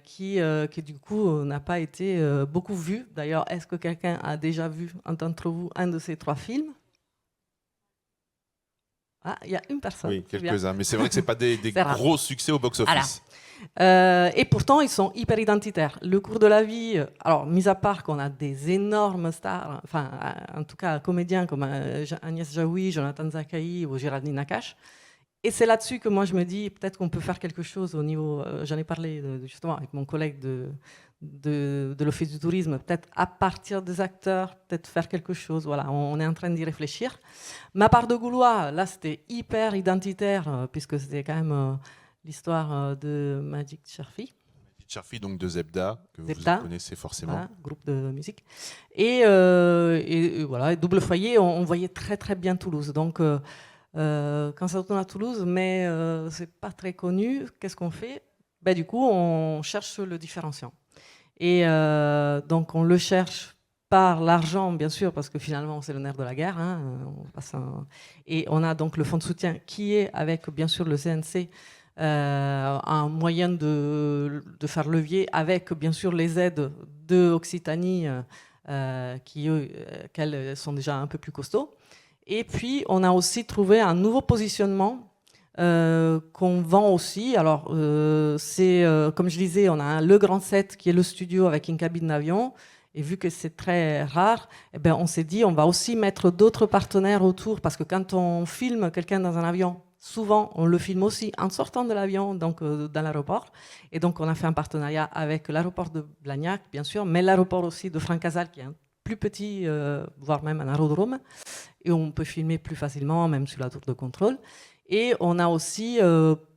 qui du coup n'a pas été beaucoup vu. D'ailleurs, est-ce que quelqu'un a déjà vu d'entre vous un de ces 3 films? Ah, il y a une personne. Oui, quelques-uns. Mais c'est vrai que ce n'est pas des gros succès au box-office. Et pourtant, ils sont hyper identitaires. Le cours de la vie, alors, mis à part qu'on a des énormes stars, enfin, en tout cas, comédiens comme Agnès Jaoui, Jonathan Zakaï ou Géraldine Nakache. Et c'est là-dessus que moi, je me dis, peut-être qu'on peut faire quelque chose au niveau... J'en ai parlé justement avec mon collègue de l'Office du tourisme, peut-être à partir des acteurs, peut-être faire quelque chose. Voilà, on est en train d'y réfléchir. Ma part de Gaulois, là, c'était hyper identitaire, puisque c'était quand même l'histoire de Majid Cherfi. Majid Cherfi, donc de Zebda, que vous connaissez forcément. Voilà, groupe de musique. Et voilà, double foyer, on voyait très très bien Toulouse. Donc, quand ça tourne à Toulouse, mais c'est pas très connu, qu'est-ce qu'on fait? Du coup, on cherche le différenciant. Et donc, on le cherche par l'argent, bien sûr, parce que finalement, c'est le nerf de la guerre. Et on a donc le fonds de soutien qui est, avec bien sûr le CNC, un moyen de faire levier, avec bien sûr les aides de Occitanie, qu'elles sont déjà un peu plus costauds. Et puis, on a aussi trouvé un nouveau positionnement qu'on vend aussi. Alors, comme je disais, on a le Grand 7 qui est le studio avec une cabine d'avion. Et vu que c'est très rare, on s'est dit on va aussi mettre d'autres partenaires autour. Parce que quand on filme quelqu'un dans un avion, souvent on le filme aussi en sortant de l'avion, donc dans l'aéroport. Et donc, on a fait un partenariat avec l'aéroport de Blagnac, bien sûr, mais l'aéroport aussi de Francazal, qui est un plus petit, voire même un aérodrome. Et on peut filmer plus facilement, même sur la tour de contrôle. Et on a aussi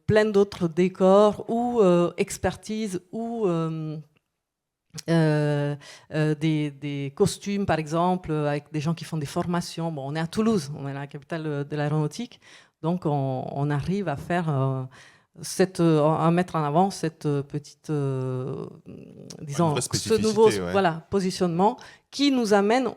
plein d'autres décors ou expertise ou des costumes, par exemple, avec des gens qui font des formations. Bon, on est à Toulouse, on est la capitale de l'aéronautique, donc on arrive à faire à mettre en avant cette petite, disons, ce nouveau positionnement qui nous amène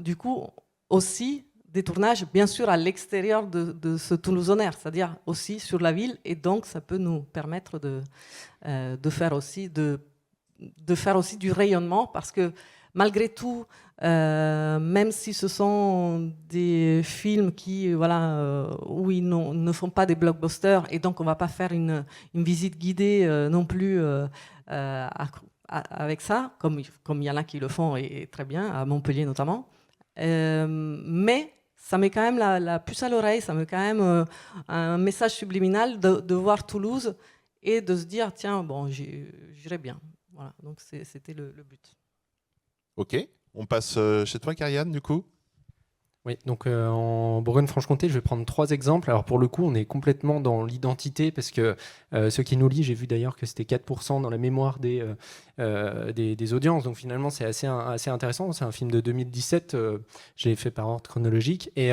du coup aussi des tournages, bien sûr, à l'extérieur de ce Toulousain, c'est-à-dire aussi sur la ville, et donc ça peut nous permettre de faire aussi du rayonnement, parce que malgré tout, même si ce sont des films qui, où ils ne font pas des blockbusters, et donc on ne va pas faire une visite guidée non plus avec ça, comme il y en a qui le font et très bien, à Montpellier notamment. Mais ça met quand même la puce à l'oreille, ça met quand même un message subliminal de voir Toulouse et de se dire tiens, bon, j'irai bien. Voilà, donc c'était le but. Ok, on passe chez toi, Karianne, du coup. Oui, donc en Bourgogne-Franche-Comté, je vais prendre 3 exemples. Alors pour le coup, on est complètement dans l'identité, parce que ceux qui nous lisent, j'ai vu d'ailleurs que c'était 4% dans la mémoire des audiences. Donc finalement, c'est assez intéressant. C'est un film de 2017, je l'ai fait par ordre chronologique. Et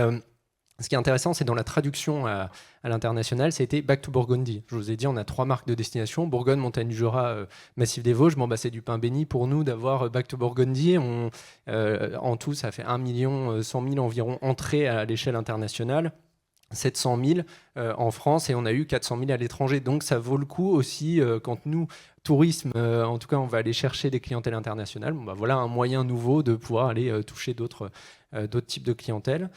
ce qui est intéressant, c'est dans la traduction à l'international, c'était Back to Burgundy. Je vous ai dit, on a 3 marques de destination: Bourgogne, Montagne du Jura, Massif des Vosges. Bon, c'est du pain béni pour nous d'avoir Back to Burgundy. En tout, ça fait 1 100 000 environ entrées à l'échelle internationale. 700 000 en France et on a eu 400 000 à l'étranger. Donc ça vaut le coup aussi quand nous, tourisme, en tout cas on va aller chercher des clientèles internationales. Bon, bah, voilà un moyen nouveau de pouvoir aller toucher d'autres types de clientèle.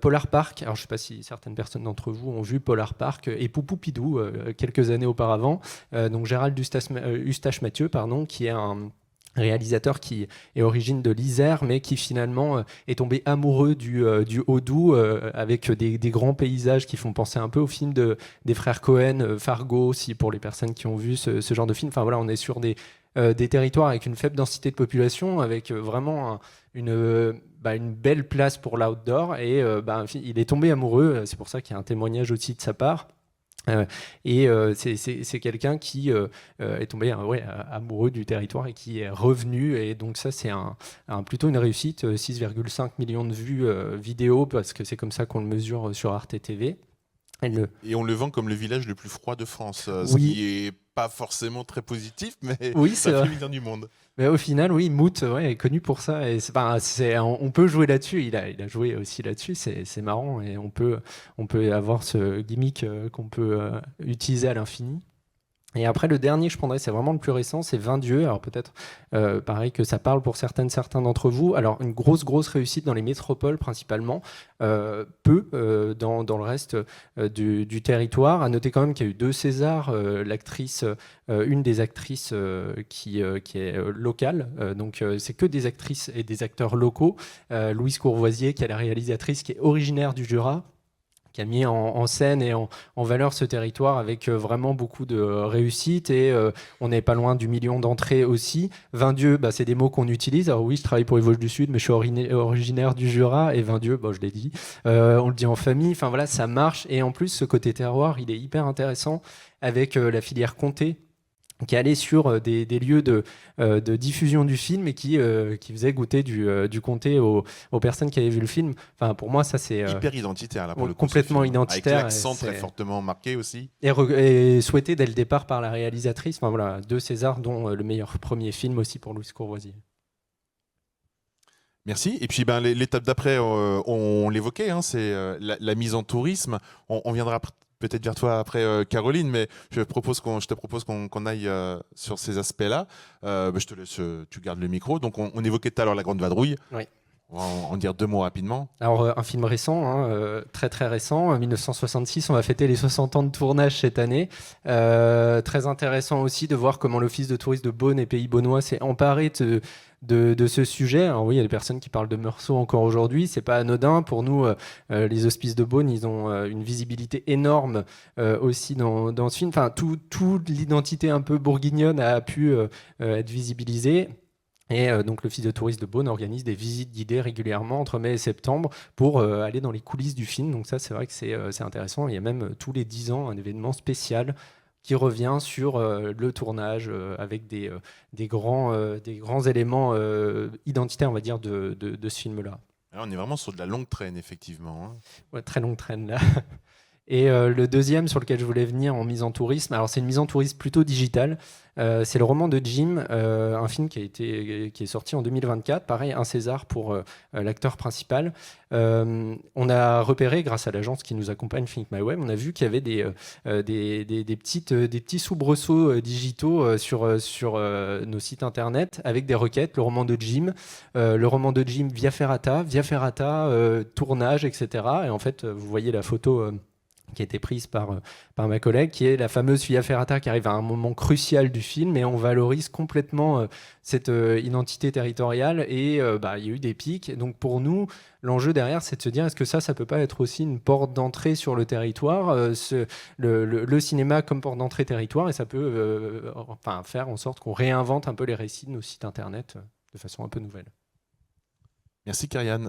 Polar Park, alors je ne sais pas si certaines personnes d'entre vous ont vu Polar Park et Poupoupidou quelques années auparavant. Donc Gérald Eustache-Mathieu, qui est un réalisateur qui est origine de l'Isère, mais qui finalement est tombé amoureux du Haut-Doubs avec des grands paysages qui font penser un peu au film des frères Cohen, Fargo aussi, pour les personnes qui ont vu ce genre de film. Enfin voilà, on est sur des territoires avec une faible densité de population, avec vraiment une belle place pour l'outdoor, et il est tombé amoureux, c'est pour ça qu'il y a un témoignage aussi de sa part. C'est quelqu'un qui est tombé amoureux du territoire et qui est revenu, et donc ça c'est plutôt une réussite. 6,5 millions de vues vidéo, parce que c'est comme ça qu'on le mesure sur Arte TV. Et on le vend comme le village le plus froid de France, ce Oui. qui est pas forcément très positif, mais Oui, ça fait bien du monde. Mais au final, oui, Moot est connu pour ça. Et on peut jouer là-dessus. Il a joué aussi là-dessus. C'est marrant. Et on peut avoir ce gimmick qu'on peut utiliser à l'infini. Et après, le dernier que je prendrais, c'est vraiment le plus récent, c'est 20 dieux. Alors peut-être, pareil, que ça parle pour certains d'entre vous. Alors une grosse réussite dans les métropoles principalement, peu dans le reste du territoire. À noter quand même qu'il y a eu 2 Césars. L'actrice, une des actrices qui est locale, donc c'est que des actrices et des acteurs locaux. Louise Courvoisier, qui est la réalisatrice, qui est originaire du Jura, qui a mis en scène et en valeur ce territoire avec vraiment beaucoup de réussite, et on n'est pas loin du million d'entrées aussi. 20 dieux, c'est des mots qu'on utilise. Alors oui, je travaille pour les Vosges du Sud, mais je suis originaire du Jura, et 20 dieux, je l'ai dit, on le dit en famille, enfin voilà, ça marche. Et en plus, ce côté terroir, il est hyper intéressant avec la filière comté, qui allait sur des lieux de diffusion du film et qui faisait goûter du comté aux personnes qui avaient vu le film. Enfin, pour moi, ça c'est hyper identitaire là pour le coup, complètement identitaire, avec l'accent très fortement marqué aussi. Et souhaité dès le départ par la réalisatrice. Enfin voilà, 2 Césars, dont le meilleur premier film aussi pour Louise Courvoisier. Merci. Et puis l'étape d'après, on l'évoquait, hein, c'est la mise en tourisme. On viendra peut-être vers toi après, Caroline, mais je te propose qu'on aille sur ces aspects-là. Je te laisse, tu gardes le micro. Donc on évoquait tout à l'heure La Grande Vadrouille. Oui. On va en dire 2 mots rapidement. Alors, un film récent, très très récent, 1966, on va fêter les 60 ans de tournage cette année. Très intéressant aussi de voir comment l'Office de tourisme de Beaune et Pays Beaunois s'est emparé de ce sujet. Alors oui, il y a des personnes qui parlent de Meursault encore aujourd'hui, c'est pas anodin. Pour nous, les hospices de Beaune, ils ont une visibilité énorme aussi dans ce film. Enfin, toute l'identité un peu bourguignonne a pu être visibilisée. Et donc l'Office de tourisme de Beaune organise des visites guidées régulièrement entre mai et septembre pour aller dans les coulisses du film. Donc ça, c'est vrai que c'est intéressant. Il y a même tous les 10 ans un événement spécial qui revient sur le tournage avec des grands éléments identitaires, on va dire, de ce film-là. Alors, on est vraiment sur de la longue traîne, effectivement. Hein. Ouais, très longue traîne, là. Et le deuxième sur lequel je voulais venir en mise en tourisme, alors c'est une mise en tourisme plutôt digitale, c'est le roman de Jim, un film qui est sorti en 2024, pareil, un César pour l'acteur principal. On a repéré, grâce à l'agence qui nous accompagne, Think My Web, on a vu qu'il y avait des petits soubresauts digitaux sur nos sites internet avec des requêtes, le roman de Jim Via Ferrata, tournage, etc. Et en fait, vous voyez la photo qui a été prise par ma collègue, qui est la fameuse Via Ferrata, qui arrive à un moment crucial du film, et on valorise complètement cette identité territoriale, et il y a eu des pics. Donc pour nous, l'enjeu derrière, c'est de se dire, est-ce que ça peut pas être aussi une porte d'entrée sur le territoire, le cinéma comme porte d'entrée territoire, et ça peut faire en sorte qu'on réinvente un peu les récits de nos sites internet de façon un peu nouvelle. Merci Karianne.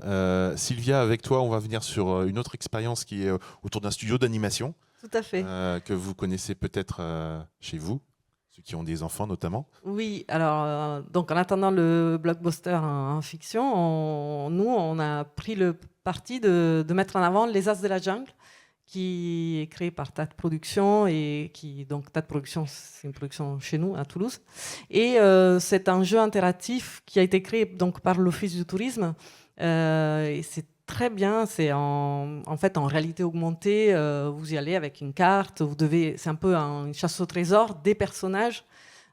Sylvia, avec toi, on va venir sur une autre expérience qui est autour d'un studio d'animation. Tout à fait. Que vous connaissez peut-être chez vous, ceux qui ont des enfants notamment. Oui, alors donc en attendant le blockbuster en fiction, on a pris le parti de mettre en avant Les As de la Jungle, qui est créé par TAT Productions, et TAT Productions, c'est une production chez nous à Toulouse, et c'est un jeu interactif qui a été créé donc par l'Office du tourisme, et c'est très bien. C'est en fait en réalité augmentée. Vous y allez avec une carte. C'est un peu une chasse au trésor des personnages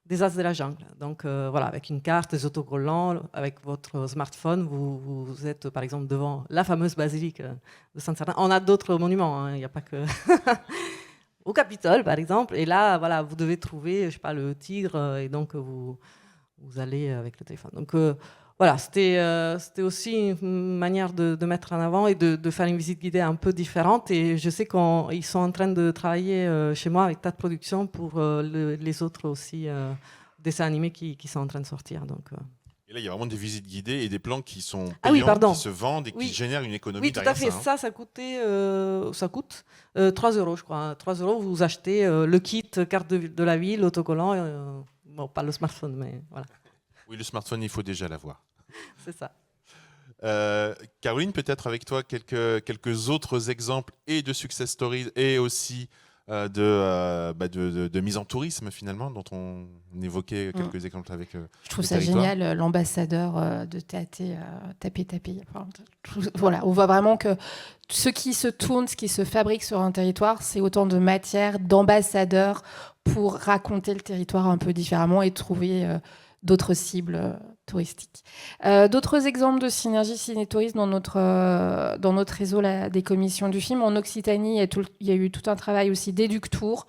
des As de la jungle. Donc voilà, avec une carte, des autocollants, avec votre smartphone, vous êtes par exemple devant la fameuse basilique de Saint-Cernin. On a d'autres monuments, hein, il n'y a pas que... Au Capitole, par exemple. Et là, voilà, vous devez trouver, je sais pas, le tigre, et donc vous allez avec le téléphone. Donc voilà, c'était aussi une manière de mettre en avant et de faire une visite guidée un peu différente. Et je sais qu'ils sont en train de travailler chez moi avec Tas de Production pour les autres aussi dessins animés qui sont en train de sortir. Donc, Et là, il y a vraiment des visites guidées et des plans qui sont payants, Ah oui, pardon. qui se vendent et Oui. qui génèrent une économie oui, tout derrière à fait. ça. Ça coûte 3 euros, je crois. 3 euros, vous achetez le kit carte de la ville, autocollant. Bon, pas le smartphone, mais voilà. Oui, le smartphone, il faut déjà l'avoir. C'est ça. Caroline, peut-être avec toi quelques autres exemples et de success stories et aussi de mise en tourisme finalement, dont on évoquait quelques exemples avec Je trouve le ça territoire. génial, l'ambassadeur de TAT, Tapé. Enfin, voilà, on voit vraiment que ce qui se tourne, ce qui se fabrique sur un territoire, c'est autant de matière, d'ambassadeurs pour raconter le territoire un peu différemment et trouver d'autres cibles touristiques. D'autres exemples de synergie ciné-tourisme dans notre réseau des commissions du film. En Occitanie, il y a eu tout un travail aussi d'Éductour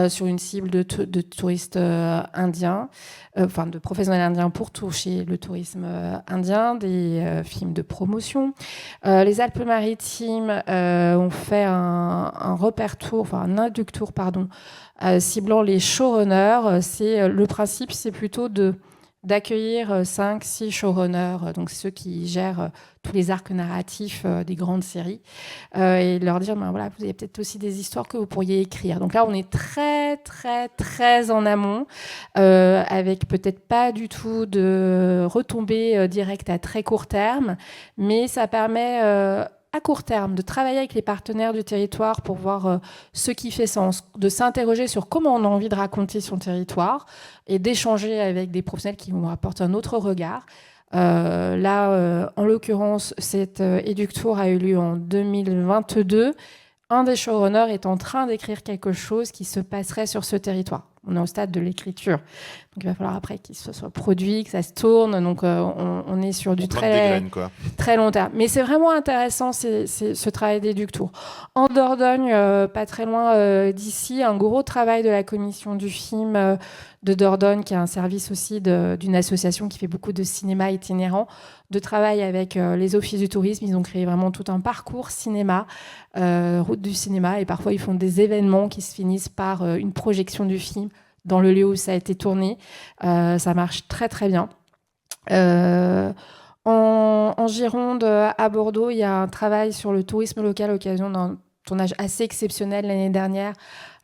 sur une cible de touristes indiens, enfin de professionnels indiens pour toucher le tourisme indien, des films de promotion. Les Alpes-Maritimes ont fait un Inductour, pardon, ciblant les showrunners. Le principe, c'est plutôt d'accueillir 5-6 showrunners, donc ceux qui gèrent tous les arcs narratifs des grandes séries, et leur dire, voilà, vous avez peut-être aussi des histoires que vous pourriez écrire. Donc là, on est très, très, très en amont, avec peut-être pas du tout de retombées directes à très court terme, mais ça permet... à court terme, de travailler avec les partenaires du territoire pour voir ce qui fait sens, de s'interroger sur comment on a envie de raconter son territoire et d'échanger avec des professionnels qui vont apporter un autre regard. En l'occurrence, cet Éductour a eu lieu en 2022. Un des showrunners est en train d'écrire quelque chose qui se passerait sur ce territoire. On est au stade de l'écriture. Donc il va falloir après qu'il se soit produit, que ça se tourne. Donc on est sur du très long terme. Mais c'est vraiment intéressant ce travail d'Éductour. En Dordogne, pas très loin d'ici, un gros travail de la commission du film de Dordogne, qui est un service aussi d'une association qui fait beaucoup de cinéma itinérant, de travail avec les offices du tourisme. Ils ont créé vraiment tout un parcours cinéma, route du cinéma, et parfois ils font des événements qui se finissent par une projection du film dans le lieu où ça a été tourné. Ça marche très très bien. En Gironde, à Bordeaux, il y a un travail sur le tourisme local à l'occasion d'un tournage assez exceptionnel l'année dernière.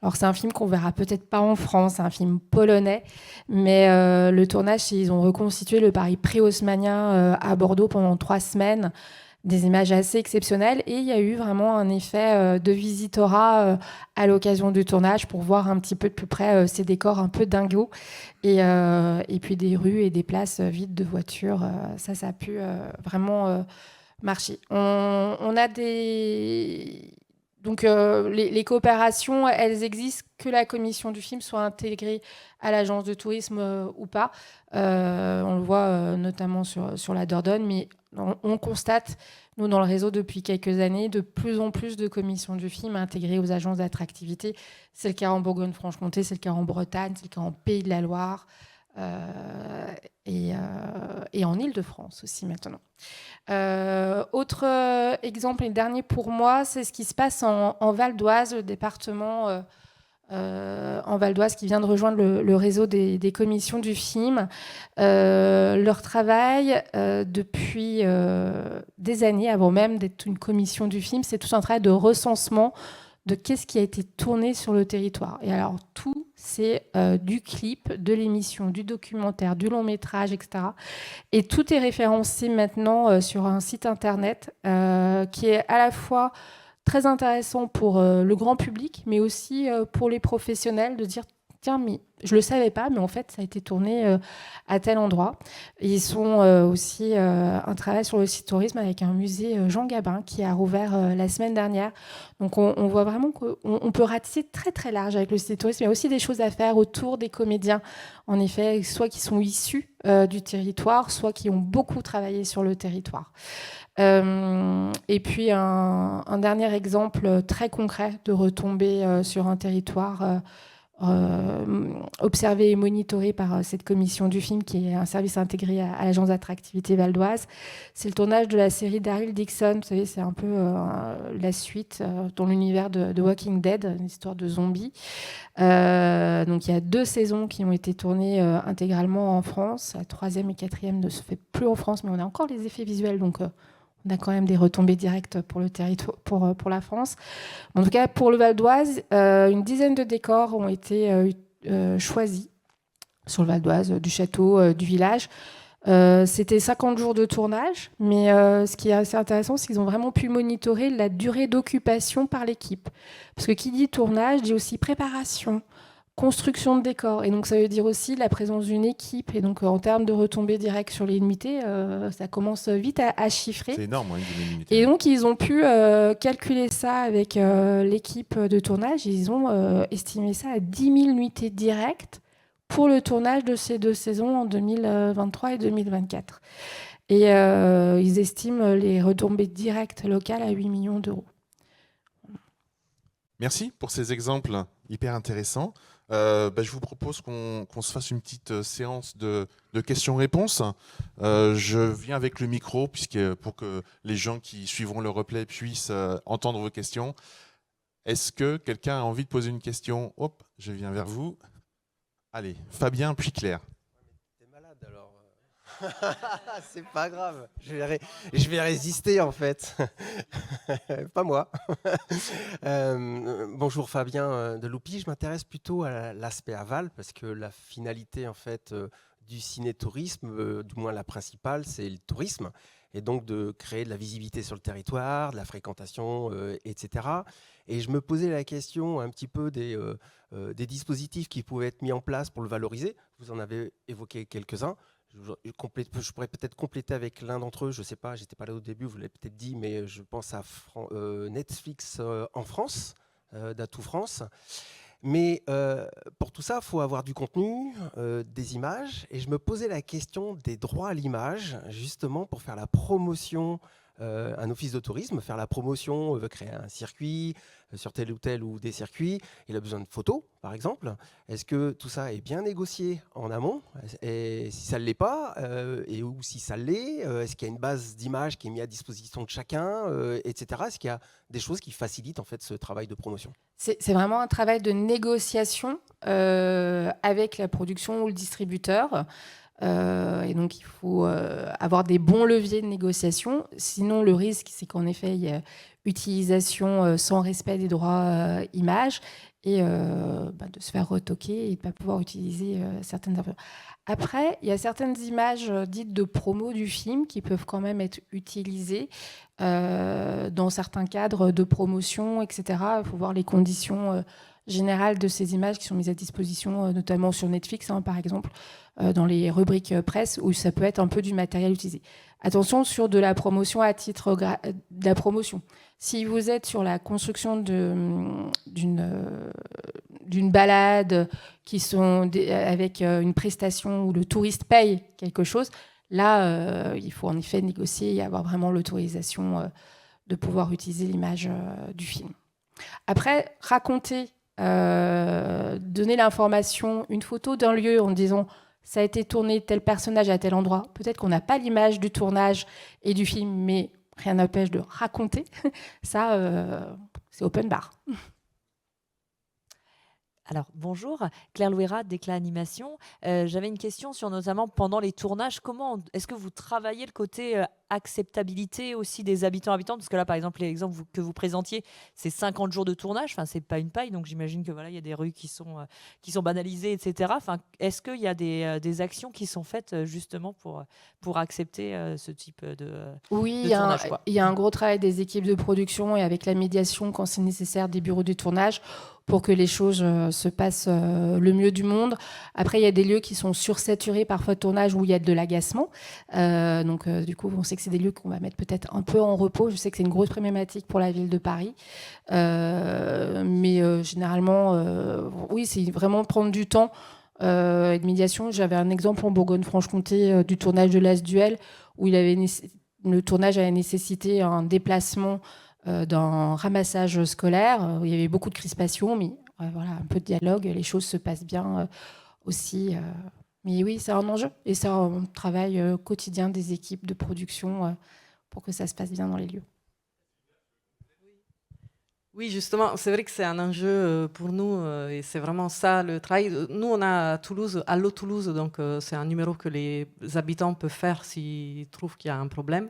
Alors c'est un film qu'on verra peut-être pas en France, c'est un film polonais, mais le tournage, ils ont reconstitué le Paris pré-haussmannien à Bordeaux pendant 3 semaines. Des images assez exceptionnelles, et il y a eu vraiment un effet de visitorat à l'occasion du tournage pour voir un petit peu de plus près ces décors un peu dingos, et puis des rues et des places vides de voitures. Ça a pu vraiment marcher. On a des... Donc les coopérations, elles existent, que la commission du film soit intégrée à l'agence de tourisme ou pas. On le voit notamment sur la Dordogne, mais on constate, nous, dans le réseau, depuis quelques années, de plus en plus de commissions du film intégrées aux agences d'attractivité. C'est le cas en Bourgogne-Franche-Comté, c'est le cas en Bretagne, c'est le cas en Pays de la Loire, et en Île-de-France aussi maintenant. Autre exemple, et dernier pour moi, c'est ce qui se passe en Val d'Oise, le département en Val d'Oise qui vient de rejoindre le réseau des commissions du film. Leur travail, depuis des années, avant même d'être une commission du film, c'est tout un travail de recensement de qu'est-ce qui a été tourné sur le territoire. Et alors, tout, c'est du clip, de l'émission, du documentaire, du long métrage, etc. Et tout est référencé maintenant sur un site internet qui est à la fois très intéressant pour le grand public, mais aussi pour les professionnels, de dire tiens, mais je le savais pas, mais en fait, ça a été tourné à tel endroit. Ils sont aussi un travail sur le tourisme avec un musée Jean Gabin qui a rouvert la semaine dernière. Donc, on voit vraiment qu'on peut ratisser très, très large avec le tourisme. Il y a aussi des choses à faire autour des comédiens, en effet, soit qui sont issus du territoire, soit qui ont beaucoup travaillé sur le territoire. Et puis, un dernier exemple très concret de retombée sur un territoire observé et monitoré par cette commission du film, qui est un service intégré à l'agence d'attractivité Val d'Oise. C'est le tournage de la série Daryl Dixon. Vous savez, c'est un peu la suite dans l'univers de Walking Dead, une histoire de zombies. Donc, il y a 2 saisons qui ont été tournées intégralement en France. La 3e et 4e ne se fait plus en France, mais on a encore les effets visuels, donc on a quand même des retombées directes pour le territoire, pour la France. En tout cas, pour le Val d'Oise, une dizaine de décors ont été choisis sur le Val d'Oise, du château, du village. C'était 50 jours de tournage, mais ce qui est assez intéressant, c'est qu'ils ont vraiment pu monitorer la durée d'occupation par l'équipe. Parce que qui dit tournage dit aussi préparation, construction de décors. Et donc, ça veut dire aussi la présence d'une équipe. Et donc, en termes de retombées directes sur les unités, ça commence vite à chiffrer. C'est énorme, une unité. Et donc, ils ont pu calculer ça avec l'équipe de tournage. Ils ont estimé ça à 10 000 nuitées directes pour le tournage de ces 2 saisons en 2023 et 2024. Et ils estiment les retombées directes locales à 8 millions d'euros. Merci pour ces exemples hyper intéressants. Je vous propose qu'on se fasse une petite séance de questions-réponses. Je viens avec le micro pour que les gens qui suivront le replay puissent entendre vos questions. Est-ce que quelqu'un a envie de poser une question ? Hop, je viens vers vous. Allez, Fabien puis Claire. T'es malade alors. C'est pas grave. Je vais résister en fait. Pas moi. Bonjour Fabien de Loupi. Je m'intéresse plutôt à l'aspect aval parce que la finalité en fait du ciné-tourisme, du moins la principale, c'est le tourisme. Et donc de créer de la visibilité sur le territoire, de la fréquentation, etc. Et je me posais la question un petit peu des dispositifs qui pouvaient être mis en place pour le valoriser. Vous en avez évoqué quelques-uns. Je pourrais peut-être compléter avec l'un d'entre eux, je ne sais pas, j'étais pas là au début, vous l'avez peut-être dit, mais je pense à Netflix en France, d'Atout France. Mais pour tout ça, il faut avoir du contenu, des images, et je me posais la question des droits à l'image, justement pour faire la promotion, un office de tourisme, faire la promotion, veut créer un circuit sur tel ou des circuits, il a besoin de photos, par exemple. Est-ce que tout ça est bien négocié en amont ? Et si ça ne l'est pas, ou si ça l'est, est-ce qu'il y a une base d'images qui est mise à disposition de chacun, etc. Est-ce qu'il y a des choses qui facilitent en fait ce travail de promotion ? C'est vraiment un travail de négociation avec la production ou le distributeur. Et donc, il faut avoir des bons leviers de négociation. Sinon, le risque, c'est qu'en effet, il y a utilisation sans respect des droits images et de se faire retoquer et de ne pas pouvoir utiliser certaines infos. Après, il y a certaines images dites de promo du film qui peuvent quand même être utilisées dans certains cadres de promotion, etc. Il faut voir les conditions générales de ces images qui sont mises à disposition, notamment sur Netflix, par exemple, dans les rubriques presse, où ça peut être un peu du matériel utilisé. Attention sur de la promotion à titre de la promotion. Si vous êtes sur la construction d'une balade avec une prestation où le touriste paye quelque chose, là, il faut en effet négocier et avoir vraiment l'autorisation de pouvoir utiliser l'image du film. Après, raconter, donner l'information, une photo d'un lieu en disant ça a été tourné tel personnage à tel endroit. Peut-être qu'on n'a pas l'image du tournage et du film, mais rien n'empêche de raconter. Ça, c'est open bar. Alors, bonjour, Claire Louera d'Éclat Animation. J'avais une question sur notamment pendant les tournages, comment est-ce que vous travaillez le côté acceptabilité aussi des habitants-habitantes? Parce que là, par exemple, l'exemple que vous présentiez, c'est 50 jours de tournage. Enfin, c'est pas une paille. Donc, j'imagine que voilà, il y a des rues qui sont banalisées, etc. Enfin, est-ce qu'il y a des actions qui sont faites justement pour accepter ce type Oui, de tournage, quoi? il y a un gros travail des équipes de production et avec la médiation, quand c'est nécessaire, des bureaux de tournage pour que les choses se passent le mieux du monde. Après, il y a des lieux qui sont sursaturés parfois de tournage où il y a de l'agacement. Donc, du coup, on sait que c'est des lieux qu'on va mettre peut-être un peu en repos. Je sais que c'est une grosse problématique pour la ville de Paris. Mais généralement, oui, c'est vraiment prendre du temps et de médiation. J'avais un exemple en Bourgogne-Franche-Comté du tournage de L'As Duel où le tournage avait nécessité un déplacement d'un ramassage scolaire où il y avait beaucoup de crispation, mais voilà, un peu de dialogue, les choses se passent bien aussi. Mais oui, c'est un enjeu et c'est un travail quotidien des équipes de production pour que ça se passe bien dans les lieux. Oui, justement, c'est vrai que c'est un enjeu pour nous et c'est vraiment ça le travail. Nous, on a à Toulouse, Allo Toulouse, donc c'est un numéro que les habitants peuvent faire s'ils trouvent qu'il y a un problème.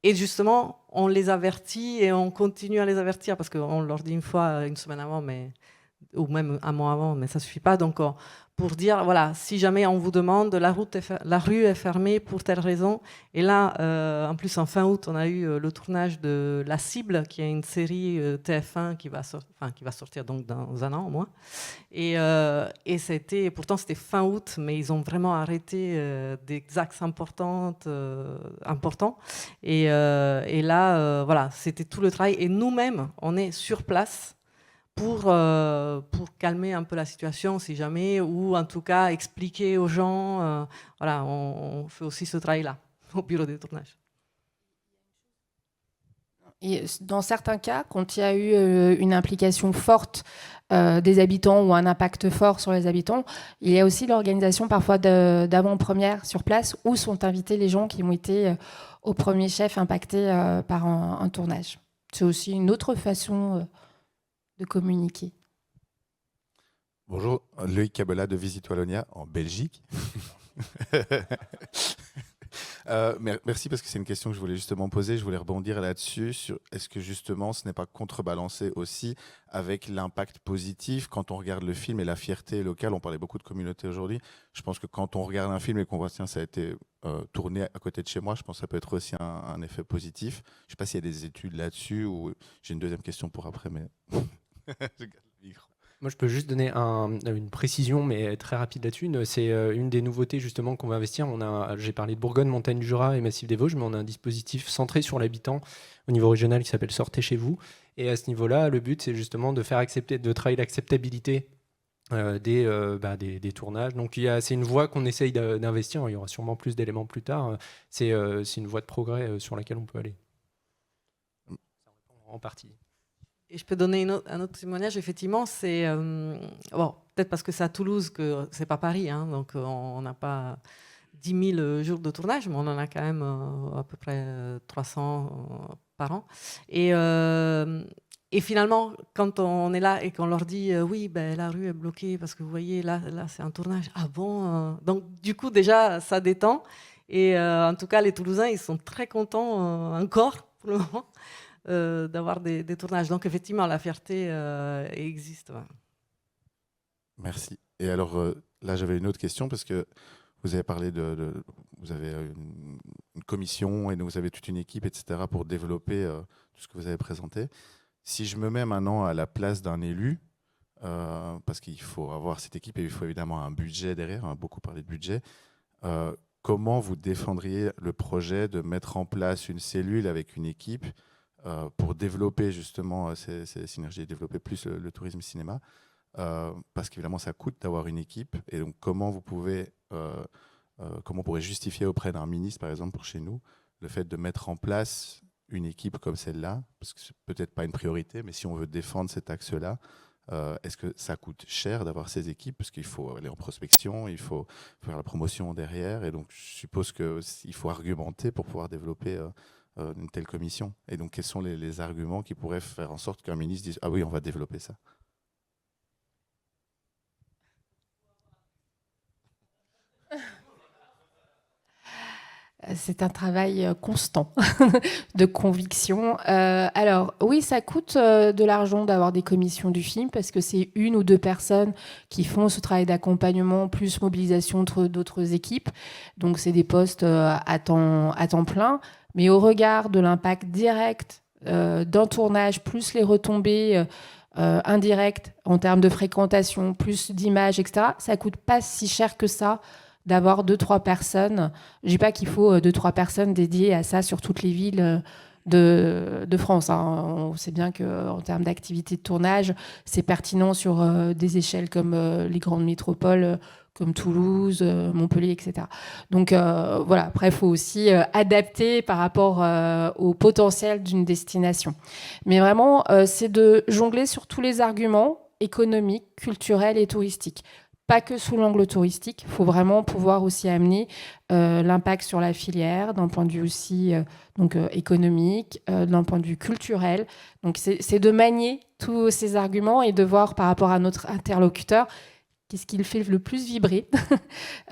Et justement, on les avertit et on continue à les avertir parce qu'on leur dit une fois, une semaine avant, ou même un mois avant, mais ça ne suffit pas. Donc, pour dire, voilà, si jamais on vous demande, la rue est fermée pour telle raison. Et là, en plus, en fin août, on a eu le tournage de La Cible, qui est une série TF1 qui va sortir donc dans un an au moins. Et pourtant, c'était fin août, mais ils ont vraiment arrêté des axes importants. Et là, voilà, c'était tout le travail. Et nous-mêmes, on est sur place pour calmer un peu la situation, si jamais, ou en tout cas expliquer aux gens. Voilà, on fait aussi ce travail-là au bureau de tournage. Et dans certains cas, quand il y a eu une implication forte des habitants ou un impact fort sur les habitants, il y a aussi l'organisation parfois d'avant-premières sur place où sont invités les gens qui ont été au premier chef impactés par un tournage. C'est aussi une autre façon de communiquer. Bonjour, Loïc Cabela de Visit Wallonia en Belgique. Merci parce que c'est une question que je voulais justement poser. Je voulais rebondir là-dessus sur est-ce que justement ce n'est pas contrebalancé aussi avec l'impact positif quand on regarde le film et la fierté locale. On parlait beaucoup de communauté aujourd'hui. Je pense que quand on regarde un film et qu'on voit tiens ça a été tourné à côté de chez moi, je pense que ça peut être aussi un effet positif. Je ne sais pas s'il y a des études là-dessus ou j'ai une deuxième question pour après, mais je garde le micro. Moi, je peux juste donner une précision, mais très rapide là-dessus. C'est une des nouveautés justement qu'on va investir. J'ai parlé de Bourgogne, Montagne du Jura et Massif des Vosges, mais on a un dispositif centré sur l'habitant au niveau régional qui s'appelle Sortez chez vous. Et à ce niveau-là, le but, c'est justement de faire de travailler l'acceptabilité des tournages. Donc, c'est une voie qu'on essaye d'investir. Il y aura sûrement plus d'éléments plus tard. C'est une voie de progrès sur laquelle on peut aller. En partie. Et je peux donner un autre témoignage, effectivement, c'est peut-être parce que c'est à Toulouse que c'est pas Paris, hein, donc on n'a pas 10 000 jours de tournage, mais on en a quand même à peu près 300 par an. Et finalement, quand on est là et qu'on leur dit oui, ben, la rue est bloquée parce que vous voyez, là c'est un tournage. Ah bon Donc du coup, déjà, ça détend. Et en tout cas, les Toulousains, ils sont très contents encore pour le moment. D'avoir des tournages. Donc effectivement, la fierté existe. Ouais. Merci. Et alors là, j'avais une autre question parce que vous avez parlé vous avez une commission et donc vous avez toute une équipe, etc. pour développer tout ce que vous avez présenté. Si je me mets maintenant à la place d'un élu, parce qu'il faut avoir cette équipe et il faut évidemment un budget derrière, on a beaucoup parlé de budget, comment vous défendriez le projet de mettre en place une cellule avec une équipe pour développer justement ces synergies et développer plus le tourisme cinéma, parce qu'évidemment ça coûte d'avoir une équipe, et donc comment on pourrait justifier auprès d'un ministre, par exemple pour chez nous, le fait de mettre en place une équipe comme celle-là, parce que c'est peut-être pas une priorité, mais si on veut défendre cet axe-là, est-ce que ça coûte cher d'avoir ces équipes, parce qu'il faut aller en prospection, il faut faire la promotion derrière, et donc je suppose qu'il faut argumenter pour pouvoir développer une telle commission. Et donc, quels sont les arguments qui pourraient faire en sorte qu'un ministre dise « Ah oui, on va développer ça ». C'est un travail constant de conviction. Alors, oui, ça coûte de l'argent d'avoir des commissions du film parce que c'est 1 ou 2 personnes qui font ce travail d'accompagnement plus mobilisation d'autres équipes. Donc, c'est des postes à temps plein. Mais au regard de l'impact direct d'un tournage, plus les retombées indirectes en termes de fréquentation, plus d'images, etc., ça coûte pas si cher que ça d'avoir 2-3 personnes. Je dis pas qu'il faut 2-3 personnes dédiées à ça sur toutes les villes de France. Hein. On sait bien qu'en termes d'activité de tournage, c'est pertinent sur des échelles comme les grandes métropoles, comme Toulouse, Montpellier, etc. Donc voilà, après, il faut aussi adapter par rapport au potentiel d'une destination. Mais vraiment, c'est de jongler sur tous les arguments économiques, culturels et touristiques. Pas que sous l'angle touristique, il faut vraiment pouvoir aussi amener l'impact sur la filière d'un point de vue aussi économique, d'un point de vue culturel. Donc c'est de manier tous ces arguments et de voir par rapport à notre interlocuteur qu'est-ce qui le fait le plus vibrer.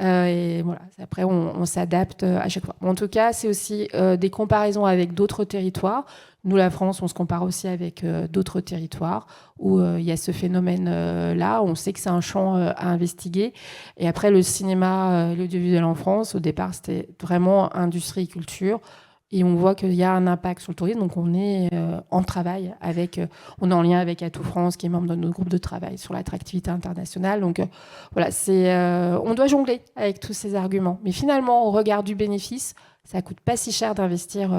Et voilà, après on s'adapte à chaque fois. En tout cas, c'est aussi des comparaisons avec d'autres territoires. Nous, la France, on se compare aussi avec d'autres territoires où il y a ce phénomène-là. On sait que c'est un champ à investiguer. Et après, le cinéma, l'audiovisuel en France, au départ, c'était vraiment industrie et culture. Et on voit qu'il y a un impact sur le tourisme. Donc, on est en travail avec... on est en lien avec Atout France, qui est membre de notre groupe de travail sur l'attractivité internationale. Donc, voilà, on doit jongler avec tous ces arguments. Mais finalement, au regard du bénéfice, ça ne coûte pas si cher d'investir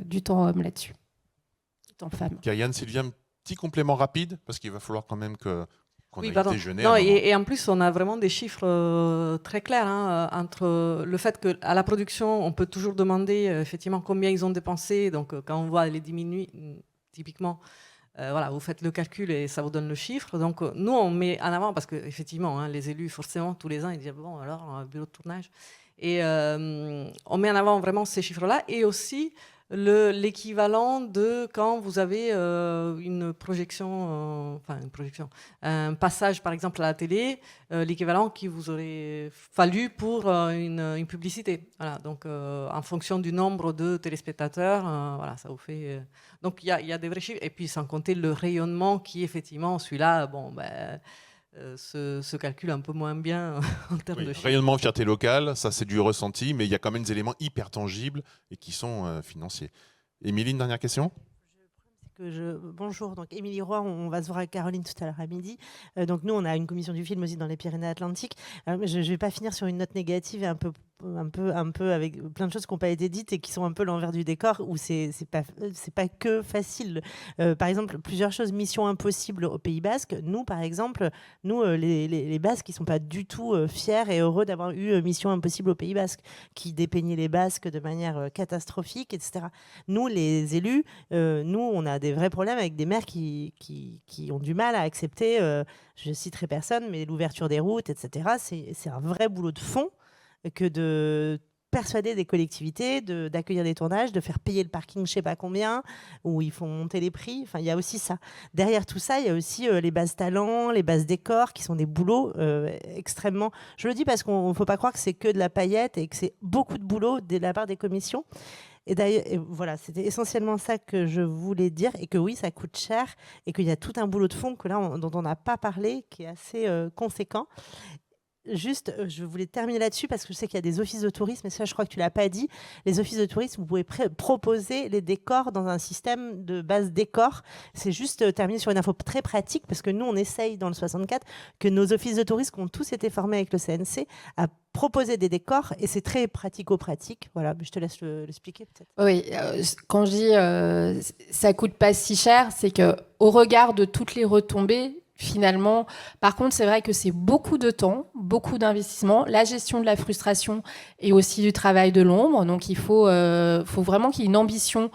du temps homme là-dessus. Karianne, Sylvia, un petit complément rapide, parce qu'il va falloir quand même qu'on aille déjeuner. Non, et en plus, on a vraiment des chiffres très clairs entre le fait qu'à la production, on peut toujours demander effectivement combien ils ont dépensé. Donc, quand on voit les diminuer, typiquement, voilà, vous faites le calcul et ça vous donne le chiffre. Donc, nous, on met en avant, parce qu'effectivement, les élus, forcément, tous les ans, ils disent bon, alors, bureau de tournage. Et on met en avant vraiment ces chiffres-là. Et aussi, l'équivalent de quand vous avez une projection, un passage par exemple à la télé, l'équivalent qu'il vous aurait fallu pour une publicité. Voilà, donc en fonction du nombre de téléspectateurs, voilà, ça vous fait. Donc il y a des vrais chiffres, et puis sans compter le rayonnement qui effectivement, celui-là, bon ben. Se calcule un peu moins bien en termes de chiffres. Rayonnement, fierté locale, ça c'est du ressenti, mais il y a quand même des éléments hyper tangibles et qui sont financiers. Émilie, une dernière question ? Bonjour, donc Émilie Roy, on va se voir avec Caroline tout à l'heure à midi. Donc nous, on a une commission du film aussi dans les Pyrénées-Atlantiques. Je ne vais pas finir sur une note négative et un peu avec plein de choses qui n'ont pas été dites et qui sont un peu l'envers du décor, où c'est pas que facile. Par exemple, plusieurs choses, Mission Impossible au Pays Basque. Nous, par exemple, les Basques, ils sont pas du tout fiers et heureux d'avoir eu Mission Impossible au Pays Basque, qui dépeignait les Basques de manière catastrophique, etc. Nous, les élus, on a des vrais problèmes avec des maires qui ont du mal à accepter, je citerai personne, mais l'ouverture des routes, etc. C'est un vrai boulot de fond que de persuader des collectivités d'accueillir des tournages, de faire payer le parking je sais pas combien, où ils font monter les prix. Enfin, il y a aussi ça. Derrière tout ça, il y a aussi les bases talents, les bases décors, qui sont des boulots extrêmement... Je le dis parce qu'on ne faut pas croire que c'est que de la paillette et que c'est beaucoup de boulot de la part des commissions. Et d'ailleurs, voilà, c'était essentiellement ça que je voulais dire, et que oui, ça coûte cher, et qu'il y a tout un boulot de fond dont on n'a pas parlé, qui est assez conséquent. Juste, je voulais terminer là-dessus parce que je sais qu'il y a des offices de tourisme, et ça, je crois que tu ne l'as pas dit. Les offices de tourisme, vous pouvez proposer les décors dans un système de base décor. C'est juste terminer sur une info très pratique, parce que nous, on essaye dans le 64 que nos offices de tourisme, qui ont tous été formés avec le CNC, à proposer des décors, et c'est très pratico-pratique. Voilà, je te laisse l'expliquer peut-être. Oui, quand je dis ça coûte pas si cher, c'est que au regard de toutes les retombées, finalement, par contre, c'est vrai que c'est beaucoup de temps, beaucoup d'investissement, la gestion de la frustration et aussi du travail de l'ombre. Donc, il faut vraiment qu'il y ait une ambition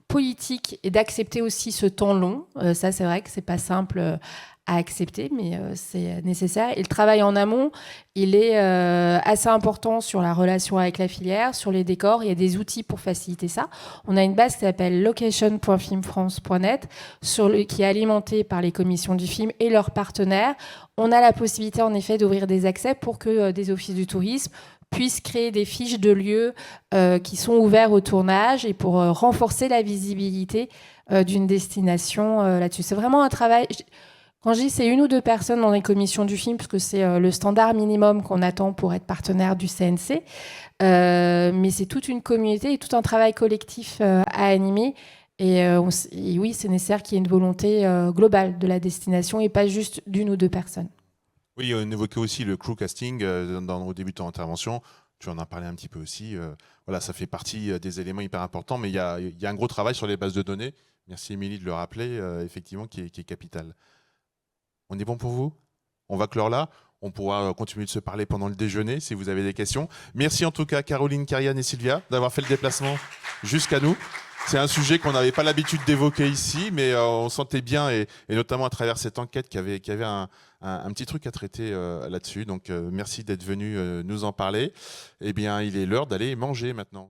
politique et d'accepter aussi ce temps long. Ça, c'est vrai que c'est pas simple à accepter, mais c'est nécessaire. Et le travail en amont, il est assez important sur la relation avec la filière, sur les décors. Il y a des outils pour faciliter ça. On a une base qui s'appelle location.filmfrance.net, qui est alimentée par les commissions du film et leurs partenaires. On a la possibilité, en effet, d'ouvrir des accès pour que des offices du tourisme puisse créer des fiches de lieux qui sont ouverts au tournage et pour renforcer la visibilité d'une destination là-dessus. C'est vraiment un travail. Quand je dis c'est 1 ou 2 personnes dans les commissions du film, parce que c'est le standard minimum qu'on attend pour être partenaire du CNC, mais c'est toute une communauté et tout un travail collectif à animer. Et oui, c'est nécessaire qu'il y ait une volonté globale de la destination et pas juste d'1 ou 2 personnes. Oui, on évoquait aussi le crew casting au début de ton intervention. Tu en as parlé un petit peu aussi. Voilà, ça fait partie des éléments hyper importants, mais il y a un gros travail sur les bases de données. Merci Émilie de le rappeler, effectivement, qui est capital. On est bon pour vous? On va clore là. On pourra continuer de se parler pendant le déjeuner si vous avez des questions. Merci en tout cas Caroline, Kariane et Sylvia d'avoir fait le déplacement jusqu'à nous. C'est un sujet qu'on n'avait pas l'habitude d'évoquer ici, mais on sentait bien, et notamment à travers cette enquête, qu'il y avait un petit truc à traiter là-dessus. Donc merci d'être venu nous en parler. Eh bien, il est l'heure d'aller manger maintenant.